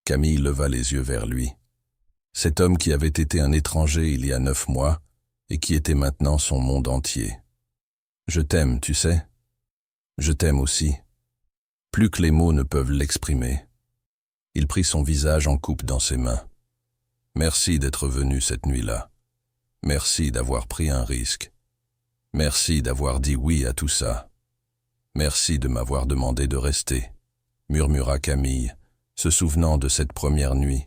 Camille leva les yeux vers lui. Cet homme qui avait été un étranger il y a 9 mois et qui était maintenant son monde entier. « Je t'aime, tu sais. Je t'aime aussi. Plus que les mots ne peuvent l'exprimer. » Il prit son visage en coupe dans ses mains. « Merci d'être venu cette nuit-là. Merci d'avoir pris un risque. Merci d'avoir dit oui à tout ça. Merci de m'avoir demandé de rester, » murmura Camille, se souvenant de cette première nuit,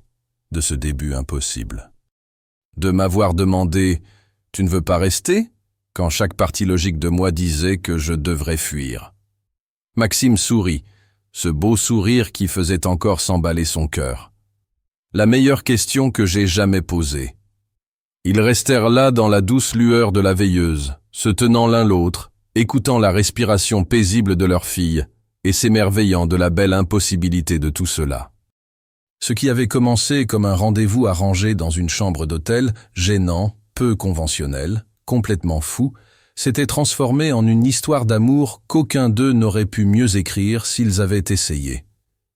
de ce début impossible. « De m'avoir demandé « Tu ne veux pas rester ?» quand chaque partie logique de moi disait que je devrais fuir. Maxime sourit, ce beau sourire qui faisait encore s'emballer son cœur. La meilleure question que j'ai jamais posée. Ils restèrent là dans la douce lueur de la veilleuse, se tenant l'un l'autre, écoutant la respiration paisible de leur fille et s'émerveillant de la belle impossibilité de tout cela. Ce qui avait commencé comme un rendez-vous arrangé dans une chambre d'hôtel, gênant, peu conventionnel, complètement fou, s'était transformé en une histoire d'amour qu'aucun d'eux n'aurait pu mieux écrire s'ils avaient essayé.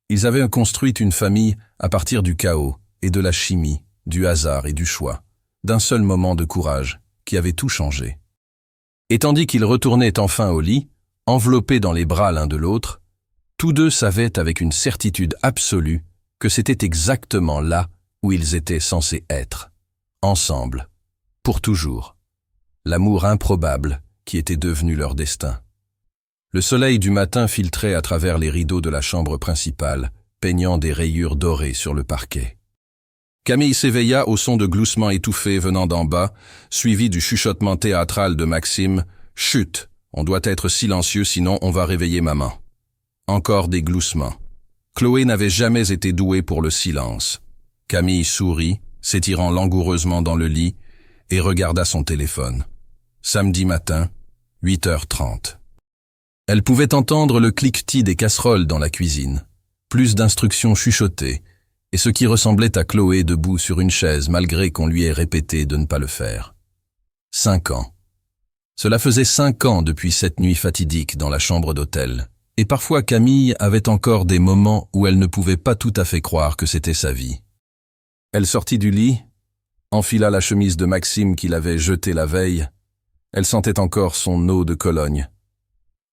Ils avaient construit une famille à partir du chaos et de la chimie, du hasard et du choix, d'un seul moment de courage qui avait tout changé. Et tandis qu'ils retournaient enfin au lit, enveloppés dans les bras l'un de l'autre, tous deux savaient avec une certitude absolue que c'était exactement là où ils étaient censés être, ensemble, pour toujours. L'amour improbable qui était devenu leur destin. Le soleil du matin filtrait à travers les rideaux de la chambre principale, peignant des rayures dorées sur le parquet. Camille s'éveilla au son de gloussements étouffés venant d'en bas, suivi du chuchotement théâtral de Maxime. « Chut, on doit être silencieux sinon on va réveiller maman. » Encore des gloussements. Chloé n'avait jamais été douée pour le silence. Camille sourit, s'étirant langoureusement dans le lit, et regarda son téléphone. Samedi matin, 8h30. Elle pouvait entendre le cliquetis des casseroles dans la cuisine, plus d'instructions chuchotées, et ce qui ressemblait à Chloé debout sur une chaise malgré qu'on lui ait répété de ne pas le faire. 5 ans. Cela faisait 5 ans depuis cette nuit fatidique dans la chambre d'hôtel, et parfois Camille avait encore des moments où elle ne pouvait pas tout à fait croire que c'était sa vie. Elle sortit du lit, enfila la chemise de Maxime qu'il avait jetée la veille, elle sentait encore son eau de Cologne,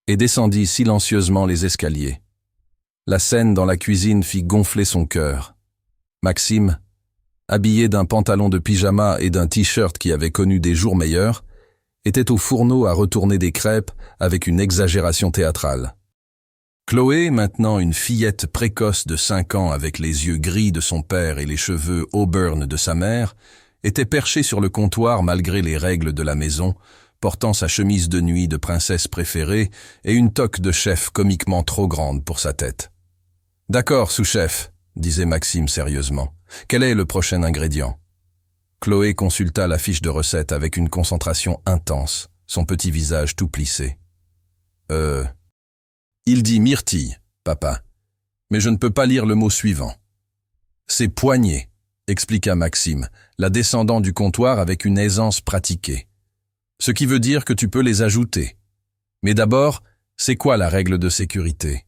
et descendit silencieusement les escaliers. La scène dans la cuisine fit gonfler son cœur. Maxime, habillé d'un pantalon de pyjama et d'un t-shirt qui avait connu des jours meilleurs, était au fourneau à retourner des crêpes avec une exagération théâtrale. Chloé, maintenant une fillette précoce de 5 ans avec les yeux gris de son père et les cheveux auburn de sa mère, était perchée sur le comptoir malgré les règles de la maison, portant sa chemise de nuit de princesse préférée et une toque de chef comiquement trop grande pour sa tête. « D'accord, sous-chef, » disait Maxime sérieusement. « Quel est le prochain ingrédient ?» Chloé consulta la fiche de recette avec une concentration intense, son petit visage tout plissé. Il dit myrtille, papa, mais je ne peux pas lire le mot suivant. »« C'est poignée, » expliqua Maxime, la descendant du comptoir avec une aisance pratiquée. « Ce qui veut dire que tu peux les ajouter. Mais d'abord, c'est quoi la règle de sécurité ?»«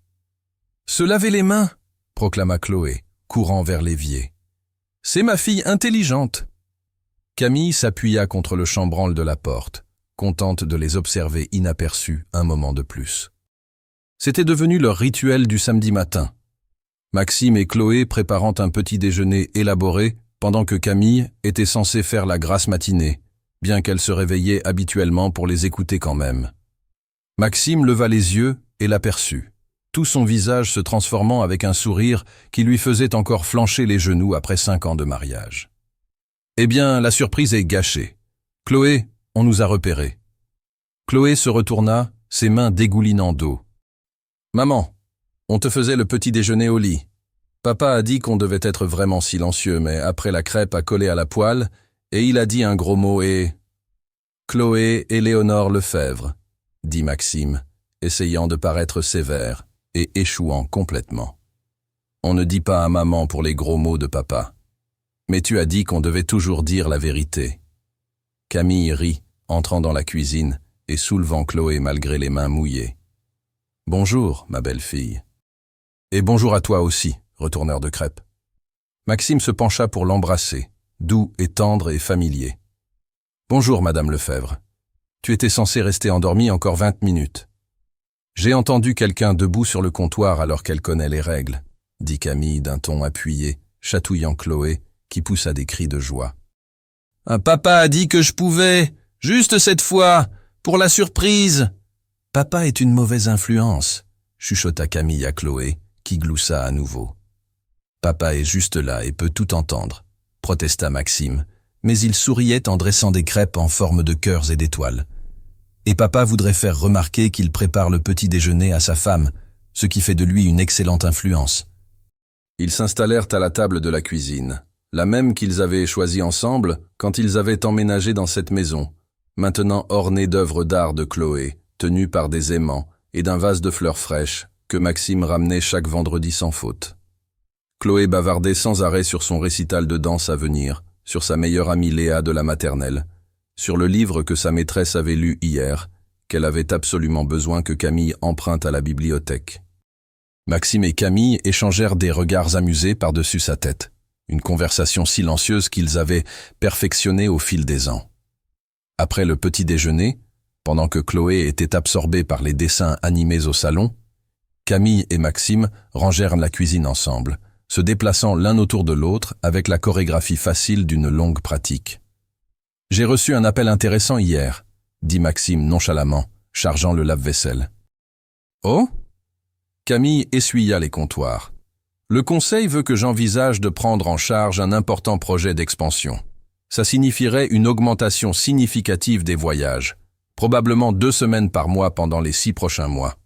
Se laver les mains, » proclama Chloé, courant vers l'évier. « C'est ma fille intelligente. » Camille s'appuya contre le chambranle de la porte, contente de les observer inaperçus un moment de plus. C'était devenu leur rituel du samedi matin. Maxime et Chloé préparant un petit déjeuner élaboré pendant que Camille était censée faire la grasse matinée, bien qu'elle se réveillait habituellement pour les écouter quand même. Maxime leva les yeux et l'aperçut, tout son visage se transformant avec un sourire qui lui faisait encore flancher les genoux après 5 ans de mariage. « Eh bien, la surprise est gâchée. Chloé, on nous a repérés. » Chloé se retourna, ses mains dégoulinant d'eau. « Maman, on te faisait le petit déjeuner au lit. Papa a dit qu'on devait être vraiment silencieux, mais après la crêpe a collé à la poêle, et il a dit un gros mot et... »« Chloé Éléonore Lefebvre, » dit Maxime, essayant de paraître sévère et échouant complètement. « On ne dit pas à maman pour les gros mots de papa. Mais tu as dit qu'on devait toujours dire la vérité. » Camille rit, entrant dans la cuisine et soulevant Chloé malgré les mains mouillées. « Bonjour, ma belle-fille. »« Et bonjour à toi aussi, retourneur de crêpes. » Maxime se pencha pour l'embrasser, doux et tendre et familier. « Bonjour, Madame Lefebvre. Tu étais censée rester endormie encore 20 minutes. »« J'ai entendu quelqu'un debout sur le comptoir alors qu'elle connaît les règles, » dit Camille d'un ton appuyé, chatouillant Chloé, qui poussa des cris de joie. « Un papa a dit que je pouvais, juste cette fois, pour la surprise. »« Papa est une mauvaise influence, » chuchota Camille à Chloé, qui gloussa à nouveau. « Papa est juste là et peut tout entendre, » protesta Maxime, mais il souriait en dressant des crêpes en forme de cœurs et d'étoiles. « Et papa voudrait faire remarquer qu'il prépare le petit déjeuner à sa femme, ce qui fait de lui une excellente influence. Ils s'installèrent à la table de la cuisine, la même qu'ils avaient choisie ensemble quand ils avaient emménagé dans cette maison, maintenant ornée d'œuvres d'art de Chloé, tenues par des aimants et d'un vase de fleurs fraîches que Maxime ramenait chaque vendredi sans faute. Chloé bavardait sans arrêt sur son récital de danse à venir, sur sa meilleure amie Léa de la maternelle, sur le livre que sa maîtresse avait lu hier, qu'elle avait absolument besoin que Camille emprunte à la bibliothèque. Maxime et Camille échangèrent des regards amusés par-dessus sa tête, une conversation silencieuse qu'ils avaient perfectionnée au fil des ans. Après le petit déjeuner, pendant que Chloé était absorbée par les dessins animés au salon, Camille et Maxime rangèrent la cuisine ensemble, se déplaçant l'un autour de l'autre avec la chorégraphie facile d'une longue pratique. « J'ai reçu un appel intéressant hier », dit Maxime nonchalamment, chargeant le lave-vaisselle. « Oh ?» Camille essuya les comptoirs. « Le conseil veut que j'envisage de prendre en charge un important projet d'expansion. Ça signifierait une augmentation significative des voyages, probablement 2 semaines par mois pendant les 6 prochains mois. »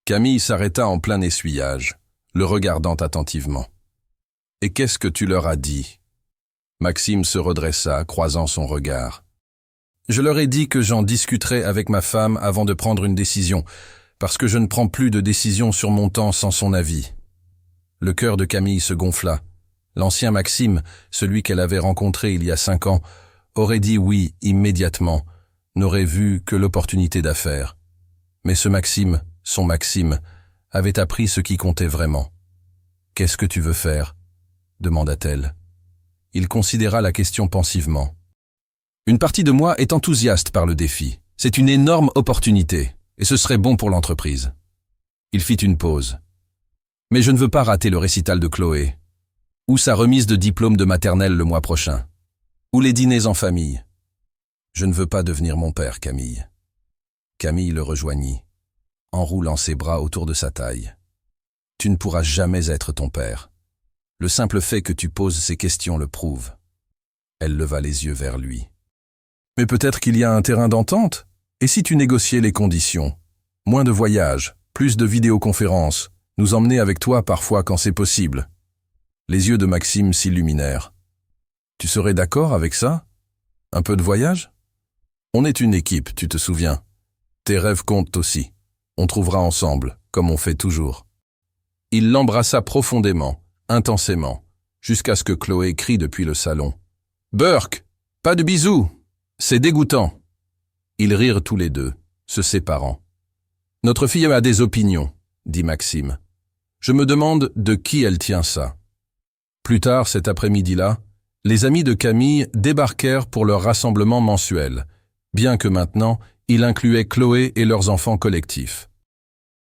Camille s'arrêta en plein essuyage, le regardant attentivement. « Et qu'est-ce que tu leur as dit ?» Maxime se redressa, croisant son regard. « Je leur ai dit que j'en discuterais avec ma femme avant de prendre une décision, parce que je ne prends plus de décision sur mon temps sans son avis. » Le cœur de Camille se gonfla. L'ancien Maxime, celui qu'elle avait rencontré il y a 5 ans, aurait dit oui immédiatement, n'aurait vu que l'opportunité d'affaires. Mais ce Maxime, son Maxime, avait appris ce qui comptait vraiment. « Qu'est-ce que tu veux faire ?» demanda-t-elle. Il considéra la question pensivement. « Une partie de moi est enthousiaste par le défi. C'est une énorme opportunité, et ce serait bon pour l'entreprise. » Il fit une pause. « Mais je ne veux pas rater le récital de Chloé, ou sa remise de diplôme de maternelle le mois prochain, ou les dîners en famille. Je ne veux pas devenir mon père, Camille. » Camille le rejoignit, enroulant ses bras autour de sa taille. « Tu ne pourras jamais être ton père. Le simple fait que tu poses ces questions le prouve. » Elle leva les yeux vers lui. « Mais peut-être qu'il y a un terrain d'entente? Et si tu négociais les conditions? Moins de voyages, plus de vidéoconférences, nous emmener avec toi parfois quand c'est possible. » Les yeux de Maxime s'illuminèrent. « Tu serais d'accord avec ça? Un peu de voyage? On est une équipe, tu te souviens. Tes rêves comptent aussi. On trouvera ensemble, comme on fait toujours. » Il l'embrassa profondément, intensément, jusqu'à ce que Chloé crie depuis le salon. « Burke, pas de bisous! C'est dégoûtant! » Ils rirent tous les deux, se séparant. « Notre fille a des opinions, » dit Maxime. « Je me demande de qui elle tient ça. » Plus tard cet après-midi-là, les amis de Camille débarquèrent pour leur rassemblement mensuel, bien que maintenant, il incluait Chloé et leurs enfants collectifs.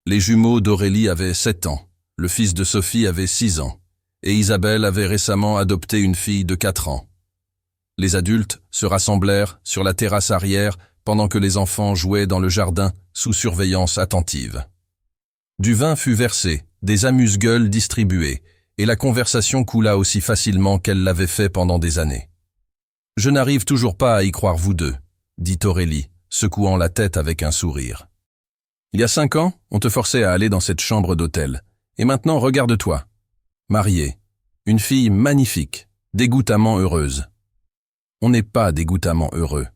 Les jumeaux d'Aurélie avaient 7 ans, le fils de Sophie avait 6 ans, et Isabelle avait récemment adopté une fille de 4 ans. Les adultes se rassemblèrent sur la terrasse arrière pendant que les enfants jouaient dans le jardin sous surveillance attentive. Du vin fut versé, des amuse-gueules distribuées, et la conversation coula aussi facilement qu'elle l'avait fait pendant des années. « Je n'arrive toujours pas à y croire vous deux, » dit Aurélie, secouant la tête avec un sourire. « Il y a 5 ans, on te forçait à aller dans cette chambre d'hôtel, et maintenant regarde-toi. Mariée, une fille magnifique, dégoûtamment heureuse. » « On n'est pas dégoûtamment heureux, »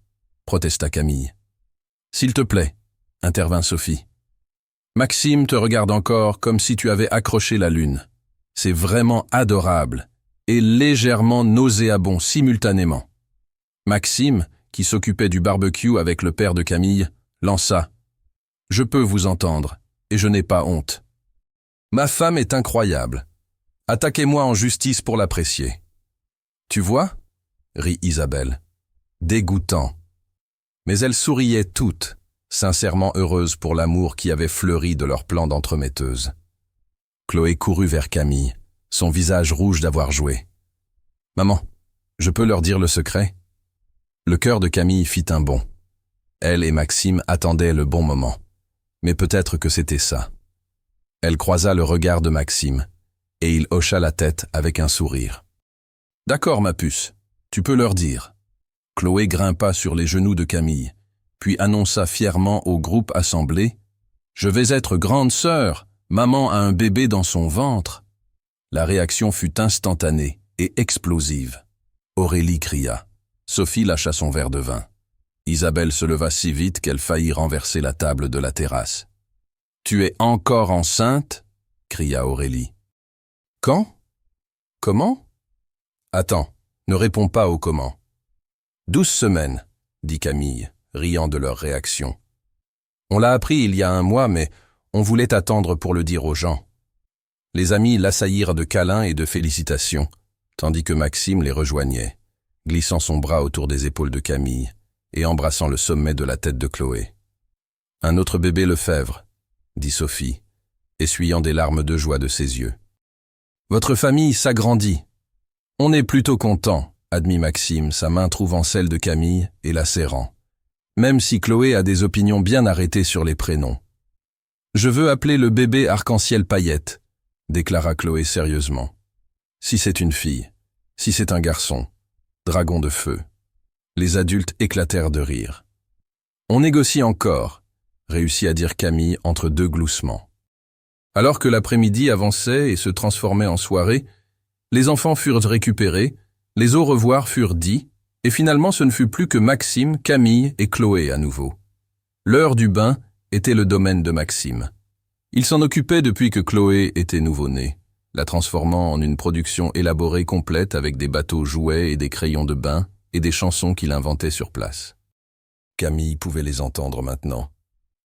protesta Camille. « S'il te plaît, » intervint Sophie. « Maxime te regarde encore comme si tu avais accroché la lune. C'est vraiment adorable et légèrement nauséabond simultanément. » Maxime, qui s'occupait du barbecue avec le père de Camille, lança « Je peux vous entendre, et je n'ai pas honte. Ma femme est incroyable. Attaquez-moi en justice pour l'apprécier. » « Tu vois ?» rit Isabelle. « Dégoûtant. » Mais elles souriaient toutes, sincèrement heureuses pour l'amour qui avait fleuri de leur plan d'entremetteuse. Chloé courut vers Camille, son visage rouge d'avoir joué. « Maman, je peux leur dire le secret ?» Le cœur de Camille fit un bond. Elle et Maxime attendaient le bon moment. Mais peut-être que c'était ça. Elle croisa le regard de Maxime, et il hocha la tête avec un sourire. « D'accord, ma puce. Tu peux leur dire. » Chloé grimpa sur les genoux de Camille, puis annonça fièrement au groupe assemblé « Je vais être grande sœur, Maman a un bébé dans son ventre. La réaction fut instantanée et explosive. Aurélie cria. Sophie lâcha son verre de vin. Isabelle se leva si vite qu'elle faillit renverser la table de la terrasse. « Tu es encore enceinte ?» cria Aurélie. « Quand ? Comment ? Attends, ne réponds pas au comment. »« 12 semaines, » dit Camille, riant de leur réaction. « On l'a appris il y a 1 mois, mais on voulait attendre pour le dire aux gens. » Les amis l'assaillirent de câlins et de félicitations, tandis que Maxime les rejoignait, glissant son bras autour des épaules de Camille et embrassant le sommet de la tête de Chloé. « Un autre bébé Lefebvre, » dit Sophie, essuyant des larmes de joie de ses yeux. « Votre famille s'agrandit. On est plutôt content, » admit Maxime, sa main trouvant celle de Camille et la serrant, même si Chloé a des opinions bien arrêtées sur les prénoms. « Je veux appeler le bébé Arc-en-Ciel Paillette, » déclara Chloé sérieusement. « Si c'est une fille, si c'est un garçon, Dragon de feu. » Les adultes éclatèrent de rire. « On négocie encore, » réussit à dire Camille entre 2 gloussements. Alors que l'après-midi avançait et se transformait en soirée, les enfants furent récupérés, les au revoir furent dits, et finalement ce ne fut plus que Maxime, Camille et Chloé à nouveau. L'heure du bain était le domaine de Maxime. Il s'en occupait depuis que Chloé était nouveau-née, la transformant en une production élaborée complète avec des bateaux jouets et des crayons de bain et des chansons qu'il inventait sur place. Camille pouvait les entendre maintenant.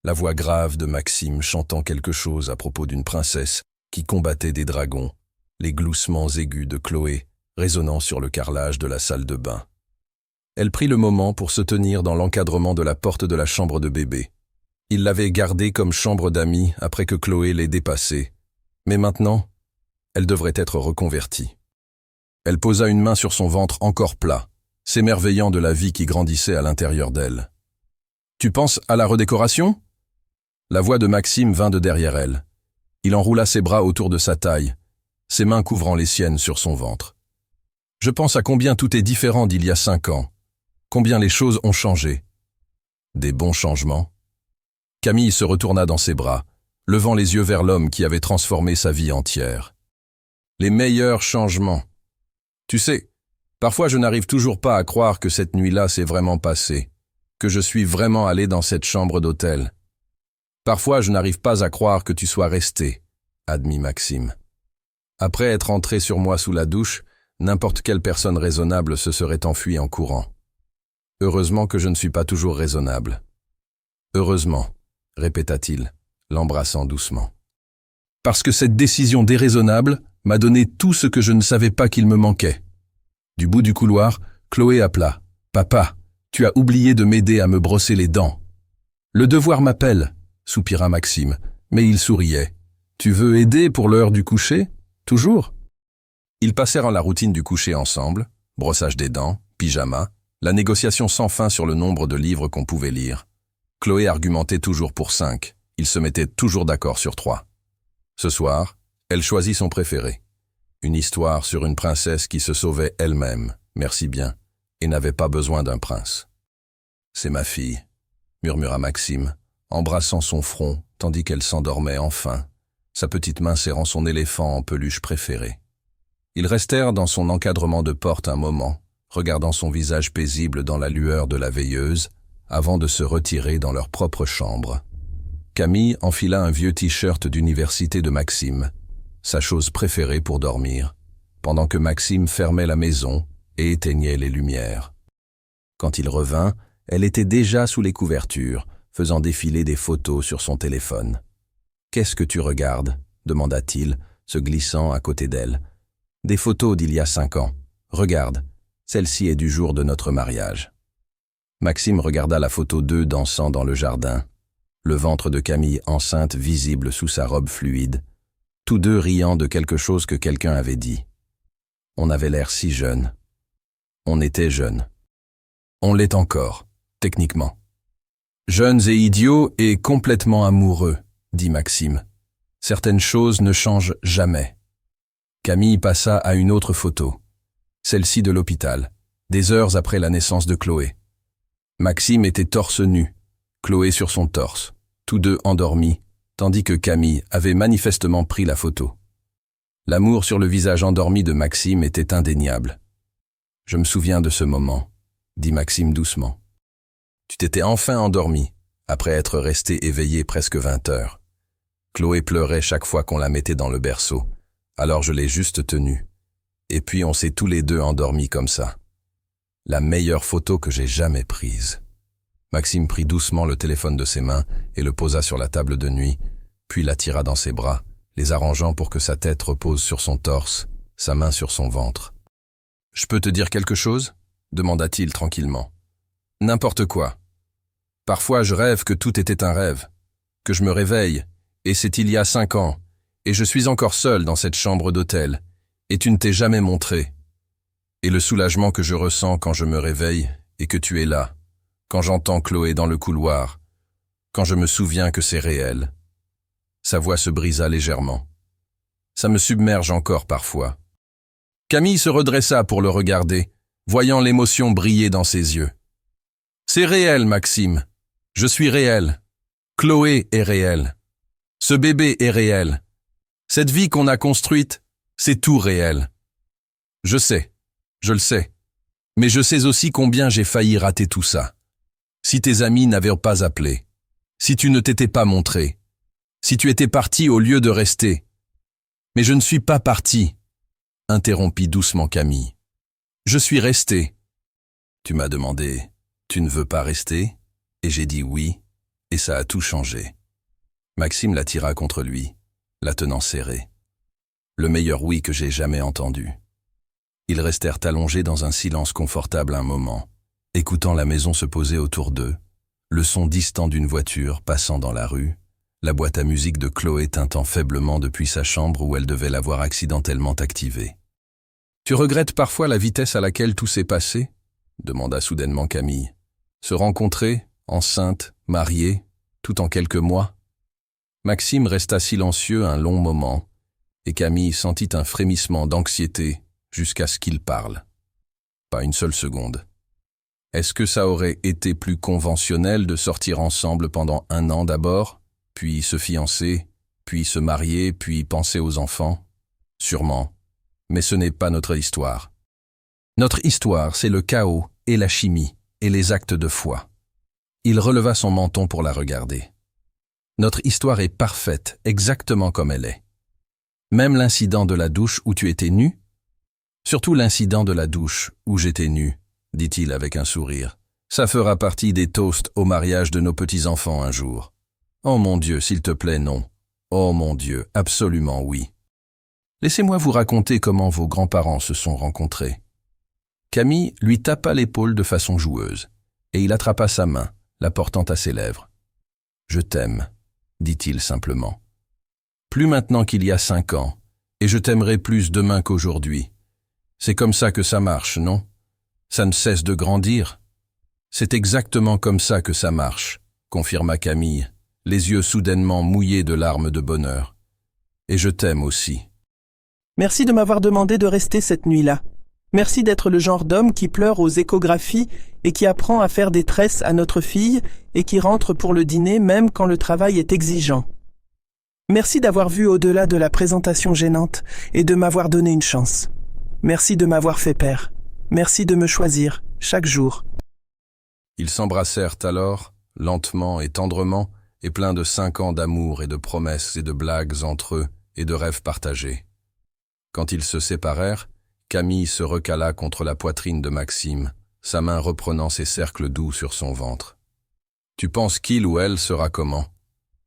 La voix grave de Maxime chantant quelque chose à propos d'une princesse qui combattait des dragons, les gloussements aigus de Chloé résonnant sur le carrelage de la salle de bain. Elle prit le moment pour se tenir dans l'encadrement de la porte de la chambre de bébé. Il l'avait gardée comme chambre d'amis après que Chloé l'ait dépassée, mais maintenant, elle devrait être reconvertie. Elle posa une main sur son ventre encore plat, s'émerveillant de la vie qui grandissait à l'intérieur d'elle. « Tu penses à la redécoration ?» La voix de Maxime vint de derrière elle. Il enroula ses bras autour de sa taille, ses mains couvrant les siennes sur son ventre. « Je pense à combien tout est différent d'il y a 5 ans, combien les choses ont changé. Des bons changements. » Camille se retourna dans ses bras, levant les yeux vers l'homme qui avait transformé sa vie entière. « Les meilleurs changements. Tu sais, parfois je n'arrive toujours pas à croire que cette nuit-là s'est vraiment passée, que je suis vraiment allé dans cette chambre d'hôtel. Parfois je n'arrive pas à croire que tu sois resté, » admit Maxime. Après être entré sur moi sous la douche, n'importe quelle personne raisonnable se serait enfuie en courant. Heureusement que je ne suis pas toujours raisonnable. Heureusement, répéta-t-il, l'embrassant doucement. Parce que cette décision déraisonnable m'a donné tout ce que je ne savais pas qu'il me manquait. Du bout du couloir, Chloé appela. « Papa, tu as oublié de m'aider à me brosser les dents. »« Le devoir m'appelle, » soupira Maxime, mais il souriait. « Tu veux aider pour l'heure du coucher ? Toujours ?» Ils passèrent la routine du coucher ensemble, brossage des dents, pyjama, la négociation sans fin sur le nombre de livres qu'on pouvait lire. Chloé argumentait toujours pour 5, ils se mettaient toujours d'accord sur 3. Ce soir, elle choisit son préféré. Une histoire sur une princesse qui se sauvait elle-même, merci bien, et n'avait pas besoin d'un prince. « C'est ma fille », murmura Maxime, embrassant son front tandis qu'elle s'endormait enfin, sa petite main serrant son éléphant en peluche préféré. Ils restèrent dans son encadrement de porte un moment, regardant son visage paisible dans la lueur de la veilleuse, avant de se retirer dans leur propre chambre. Camille enfila un vieux t-shirt d'université de Maxime, sa chose préférée pour dormir, pendant que Maxime fermait la maison et éteignait les lumières. Quand il revint, elle était déjà sous les couvertures, faisant défiler des photos sur son téléphone. « Qu'est-ce que tu regardes ?» demanda-t-il, se glissant à côté d'elle. « Des photos d'il y a 5 ans. Regarde, celle-ci est du jour de notre mariage. » Maxime regarda la photo d'eux dansant dans le jardin, le ventre de Camille enceinte visible sous sa robe fluide, tous deux riant de quelque chose que quelqu'un avait dit. On avait l'air si jeune. On était jeunes. On l'est encore, techniquement. Jeunes et idiots et complètement amoureux, dit Maxime. Certaines choses ne changent jamais. Camille passa à une autre photo, celle-ci de l'hôpital, des heures après la naissance de Chloé. Maxime était torse nu, Chloé sur son torse, tous deux endormis, tandis que Camille avait manifestement pris la photo. L'amour sur le visage endormi de Maxime était indéniable. « Je me souviens de ce moment », dit Maxime doucement. « Tu t'étais enfin endormi, après être resté éveillé presque 20 heures. Chloé pleurait chaque fois qu'on la mettait dans le berceau, alors je l'ai juste tenue. Et puis on s'est tous les deux endormis comme ça. La meilleure photo que j'ai jamais prise. » Maxime prit doucement le téléphone de ses mains et le posa sur la table de nuit, puis l'attira dans ses bras, les arrangeant pour que sa tête repose sur son torse, sa main sur son ventre. « Je peux te dire quelque chose ?» demanda-t-il tranquillement. « N'importe quoi. Parfois je rêve que tout était un rêve, que je me réveille, et c'est il y a 5 ans, et je suis encore seul dans cette chambre d'hôtel, et tu ne t'es jamais montré. Et le soulagement que je ressens quand je me réveille, et que tu es là, quand j'entends Chloé dans le couloir, quand je me souviens que c'est réel. » Sa voix se brisa légèrement. Ça me submerge encore parfois. Camille se redressa pour le regarder, voyant l'émotion briller dans ses yeux. « C'est réel, Maxime. Je suis réel. Chloé est réelle. Ce bébé est réel. Cette vie qu'on a construite, c'est tout réel. Je sais, je le sais. Mais je sais aussi combien j'ai failli rater tout ça. Si tes amis n'avaient pas appelé, si tu ne t'étais pas montré, si tu étais parti au lieu de rester. Mais je ne suis pas parti, interrompit doucement Camille. Je suis resté. Tu m'as demandé, tu ne veux pas rester? Et j'ai dit oui, et ça a tout changé. Maxime la tira contre lui, la tenant serrée. Le meilleur oui que j'ai jamais entendu. Ils restèrent allongés dans un silence confortable un moment, écoutant la maison se poser autour d'eux, le son distant d'une voiture passant dans la rue, la boîte à musique de Chloé tintant faiblement depuis sa chambre où elle devait l'avoir accidentellement activée. « Tu regrettes parfois la vitesse à laquelle tout s'est passé ?» demanda soudainement Camille. « Se rencontrer, enceinte, mariée, tout en quelques mois ?» Maxime resta silencieux un long moment, et Camille sentit un frémissement d'anxiété jusqu'à ce qu'il parle. Pas une seule seconde. Est-ce que ça aurait été plus conventionnel de sortir ensemble pendant 1 an d'abord, puis se fiancer, puis se marier, puis penser aux enfants? Sûrement. Mais ce n'est pas notre histoire. Notre histoire, c'est le chaos et la chimie et les actes de foi. Il releva son menton pour la regarder. Notre histoire est parfaite, exactement comme elle est. Même l'incident de la douche où tu étais nu? Surtout l'incident de la douche où j'étais nu, dit-il avec un sourire. Ça fera partie des toasts au mariage de nos petits-enfants un jour. Oh mon Dieu, s'il te plaît, non. Oh mon Dieu, absolument oui. Laissez-moi vous raconter comment vos grands-parents se sont rencontrés. Camille lui tapa l'épaule de façon joueuse, et il attrapa sa main, la portant à ses lèvres. « Je t'aime », dit-il simplement. « Plus maintenant qu'il y a 5 ans, et je t'aimerai plus demain qu'aujourd'hui. C'est comme ça que ça marche, non? Ça ne cesse de grandir. » « C'est exactement comme ça que ça marche, » confirma Camille, les yeux soudainement mouillés de larmes de bonheur. « Et je t'aime aussi. » Merci de m'avoir demandé de rester cette nuit-là. Merci d'être le genre d'homme qui pleure aux échographies et qui apprend à faire des tresses à notre fille et qui rentre pour le dîner même quand le travail est exigeant. Merci d'avoir vu au-delà de la présentation gênante et de m'avoir donné une chance. Merci de m'avoir fait père. Merci de me choisir, chaque jour. Ils s'embrassèrent alors, lentement et tendrement, et pleins de 5 ans d'amour et de promesses et de blagues entre eux et de rêves partagés. Quand ils se séparèrent, Camille se recala contre la poitrine de Maxime, sa main reprenant ses cercles doux sur son ventre. « Tu penses qu'il ou elle sera comment ?»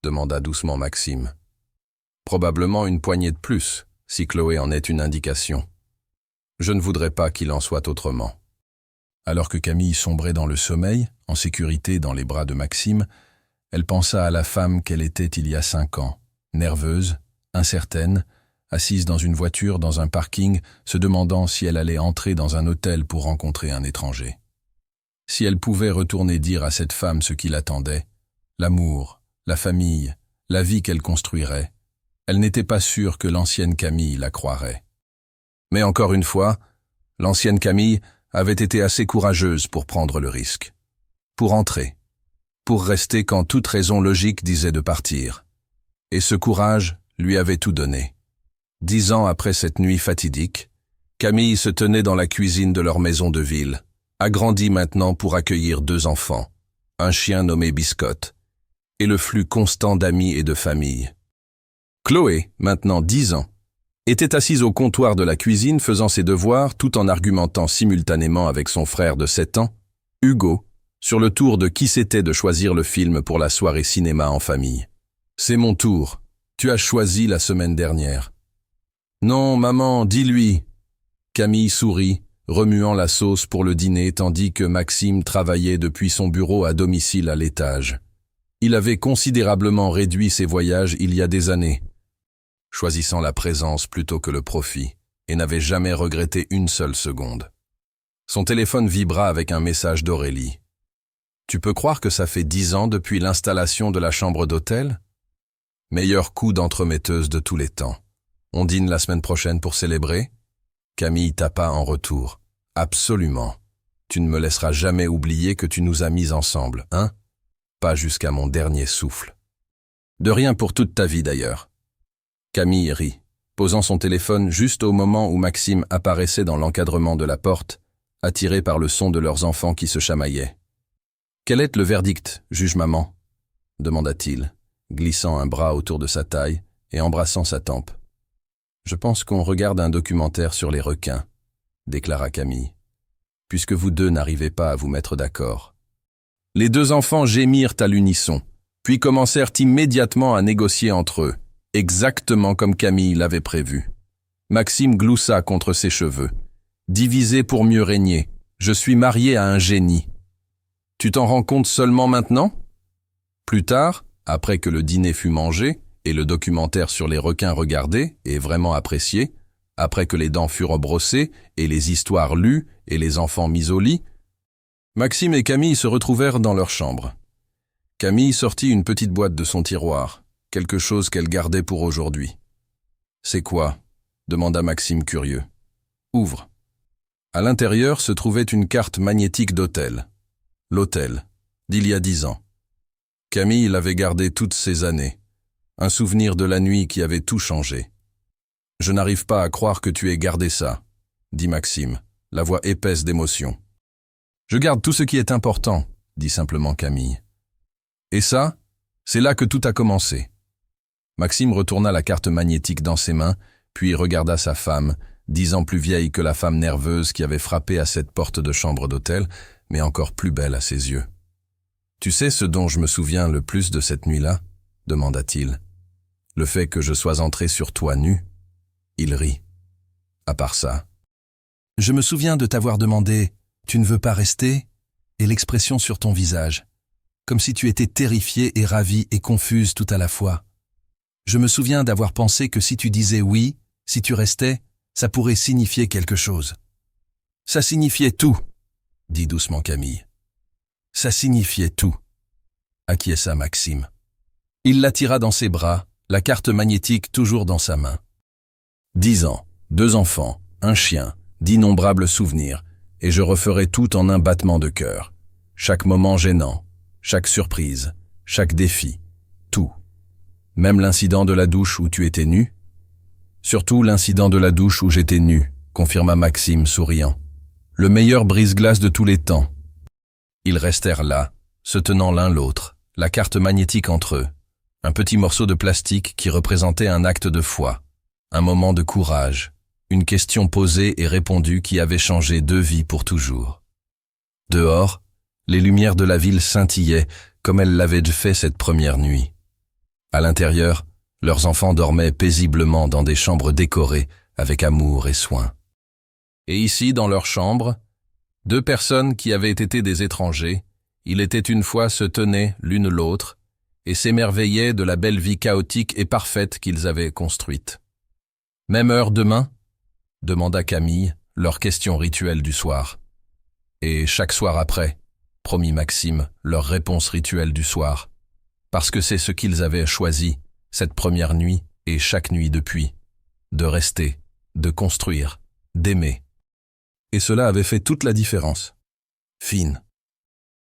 demanda doucement Maxime. « Probablement une poignée de plus, si Chloé en est une indication. Je ne voudrais pas qu'il en soit autrement. » Alors que Camille sombrait dans le sommeil, en sécurité dans les bras de Maxime, elle pensa à la femme qu'elle était il y a 5 ans, nerveuse, incertaine, assise dans une voiture dans un parking, se demandant si elle allait entrer dans un hôtel pour rencontrer un étranger. Si elle pouvait retourner dire à cette femme ce qui l'attendait, l'amour, la famille, la vie qu'elle construirait, elle n'était pas sûre que l'ancienne Camille la croirait. Mais encore une fois, l'ancienne Camille avait été assez courageuse pour prendre le risque, pour entrer, pour rester quand toute raison logique disait de partir. Et ce courage lui avait tout donné. 10 ans après cette nuit fatidique, Camille se tenait dans la cuisine de leur maison de ville, agrandie maintenant pour accueillir 2 enfants, un chien nommé Biscotte, et le flux constant d'amis et de famille. Chloé, maintenant 10 ans, était assise au comptoir de la cuisine faisant ses devoirs tout en argumentant simultanément avec son frère de 7 ans, Hugo, sur le tour de qui c'était de choisir le film pour la soirée cinéma en famille. « C'est mon tour. Tu as choisi la semaine dernière. »« Non, maman, dis-lui. » Camille sourit, remuant la sauce pour le dîner tandis que Maxime travaillait depuis son bureau à domicile à l'étage. Il avait considérablement réduit ses voyages il y a des années, choisissant la présence plutôt que le profit, et n'avait jamais regretté une seule seconde. Son téléphone vibra avec un message d'Aurélie. « Tu peux croire que ça fait 10 ans depuis l'installation de la chambre d'hôtel ? Meilleur coup d'entremetteuse de tous les temps. On dîne la semaine prochaine pour célébrer ?» Camille tapa en retour. « Absolument. Tu ne me laisseras jamais oublier que tu nous as mis ensemble, hein ? Pas jusqu'à mon dernier souffle. De rien pour toute ta vie d'ailleurs. » Camille rit, posant son téléphone juste au moment où Maxime apparaissait dans l'encadrement de la porte, attiré par le son de leurs enfants qui se chamaillaient. « Quel est le verdict, juge maman ?» demanda-t-il, glissant un bras autour de sa taille et embrassant sa tempe. « Je pense qu'on regarde un documentaire sur les requins, » déclara Camille, « puisque vous deux n'arrivez pas à vous mettre d'accord. » Les 2 enfants gémirent à l'unisson, puis commencèrent immédiatement à négocier entre eux, exactement comme Camille l'avait prévu. Maxime gloussa contre ses cheveux. « Diviser pour mieux régner. Je suis marié à un génie. » « Tu t'en rends compte seulement maintenant ?» Plus tard, après que le dîner fut mangé et le documentaire sur les requins regardé et vraiment apprécié, après que les dents furent brossées et les histoires lues et les enfants mis au lit, Maxime et Camille se retrouvèrent dans leur chambre. Camille sortit une petite boîte de son tiroir, quelque chose qu'elle gardait pour aujourd'hui. « C'est quoi ?» demanda Maxime curieux. « Ouvre. » À l'intérieur se trouvait une carte magnétique d'hôtel. L'hôtel, d'il y a 10 ans. Camille l'avait gardé toutes ces années, un souvenir de la nuit qui avait tout changé. « Je n'arrive pas à croire que tu aies gardé ça, » dit Maxime, la voix épaisse d'émotion. « Je garde tout ce qui est important, » dit simplement Camille. « Et ça, c'est là que tout a commencé. » Maxime retourna la carte magnétique dans ses mains, puis regarda sa femme, 10 ans plus vieille que la femme nerveuse qui avait frappé à cette porte de chambre d'hôtel, mais encore plus belle à ses yeux. « Tu sais ce dont je me souviens le plus de cette nuit-là » demanda-t-il. « Le fait que je sois entré sur toi nu ?» Il rit. « À part ça. »« Je me souviens de t'avoir demandé « Tu ne veux pas rester ?» et l'expression sur ton visage, comme si tu étais terrifiée et ravie et confuse tout à la fois. Je me souviens d'avoir pensé que si tu disais oui, si tu restais, ça pourrait signifier quelque chose. »« Ça signifiait tout !» dit doucement Camille. « Ça signifiait tout !» acquiesça Maxime. Il la tira dans ses bras, la carte magnétique toujours dans sa main. 10 ans, 2 enfants, un chien, d'innombrables souvenirs, et je referai tout en un battement de cœur. Chaque moment gênant, chaque surprise, chaque défi, tout. Même l'incident de la douche où tu étais nu ? Surtout l'incident de la douche où j'étais nu, confirma Maxime souriant. Le meilleur brise-glace de tous les temps. Ils restèrent là, se tenant l'un l'autre, la carte magnétique entre eux, un petit morceau de plastique qui représentait un acte de foi, un moment de courage, une question posée et répondue qui avait changé 2 vies pour toujours. Dehors, les lumières de la ville scintillaient comme elles l'avaient fait cette première nuit. À l'intérieur, leurs enfants dormaient paisiblement dans des chambres décorées avec amour et soin. Et ici, dans leur chambre, 2 personnes qui avaient été des étrangers, il était une fois se tenaient l'une l'autre et s'émerveillaient de la belle vie chaotique et parfaite qu'ils avaient construite. « Même heure demain ?» demanda Camille, leur question rituelle du soir. Et chaque soir après, promit Maxime, leur réponse rituelle du soir. Parce que c'est ce qu'ils avaient choisi, cette première nuit et chaque nuit depuis, de rester, de construire, d'aimer. Et cela avait fait toute la différence. Fine.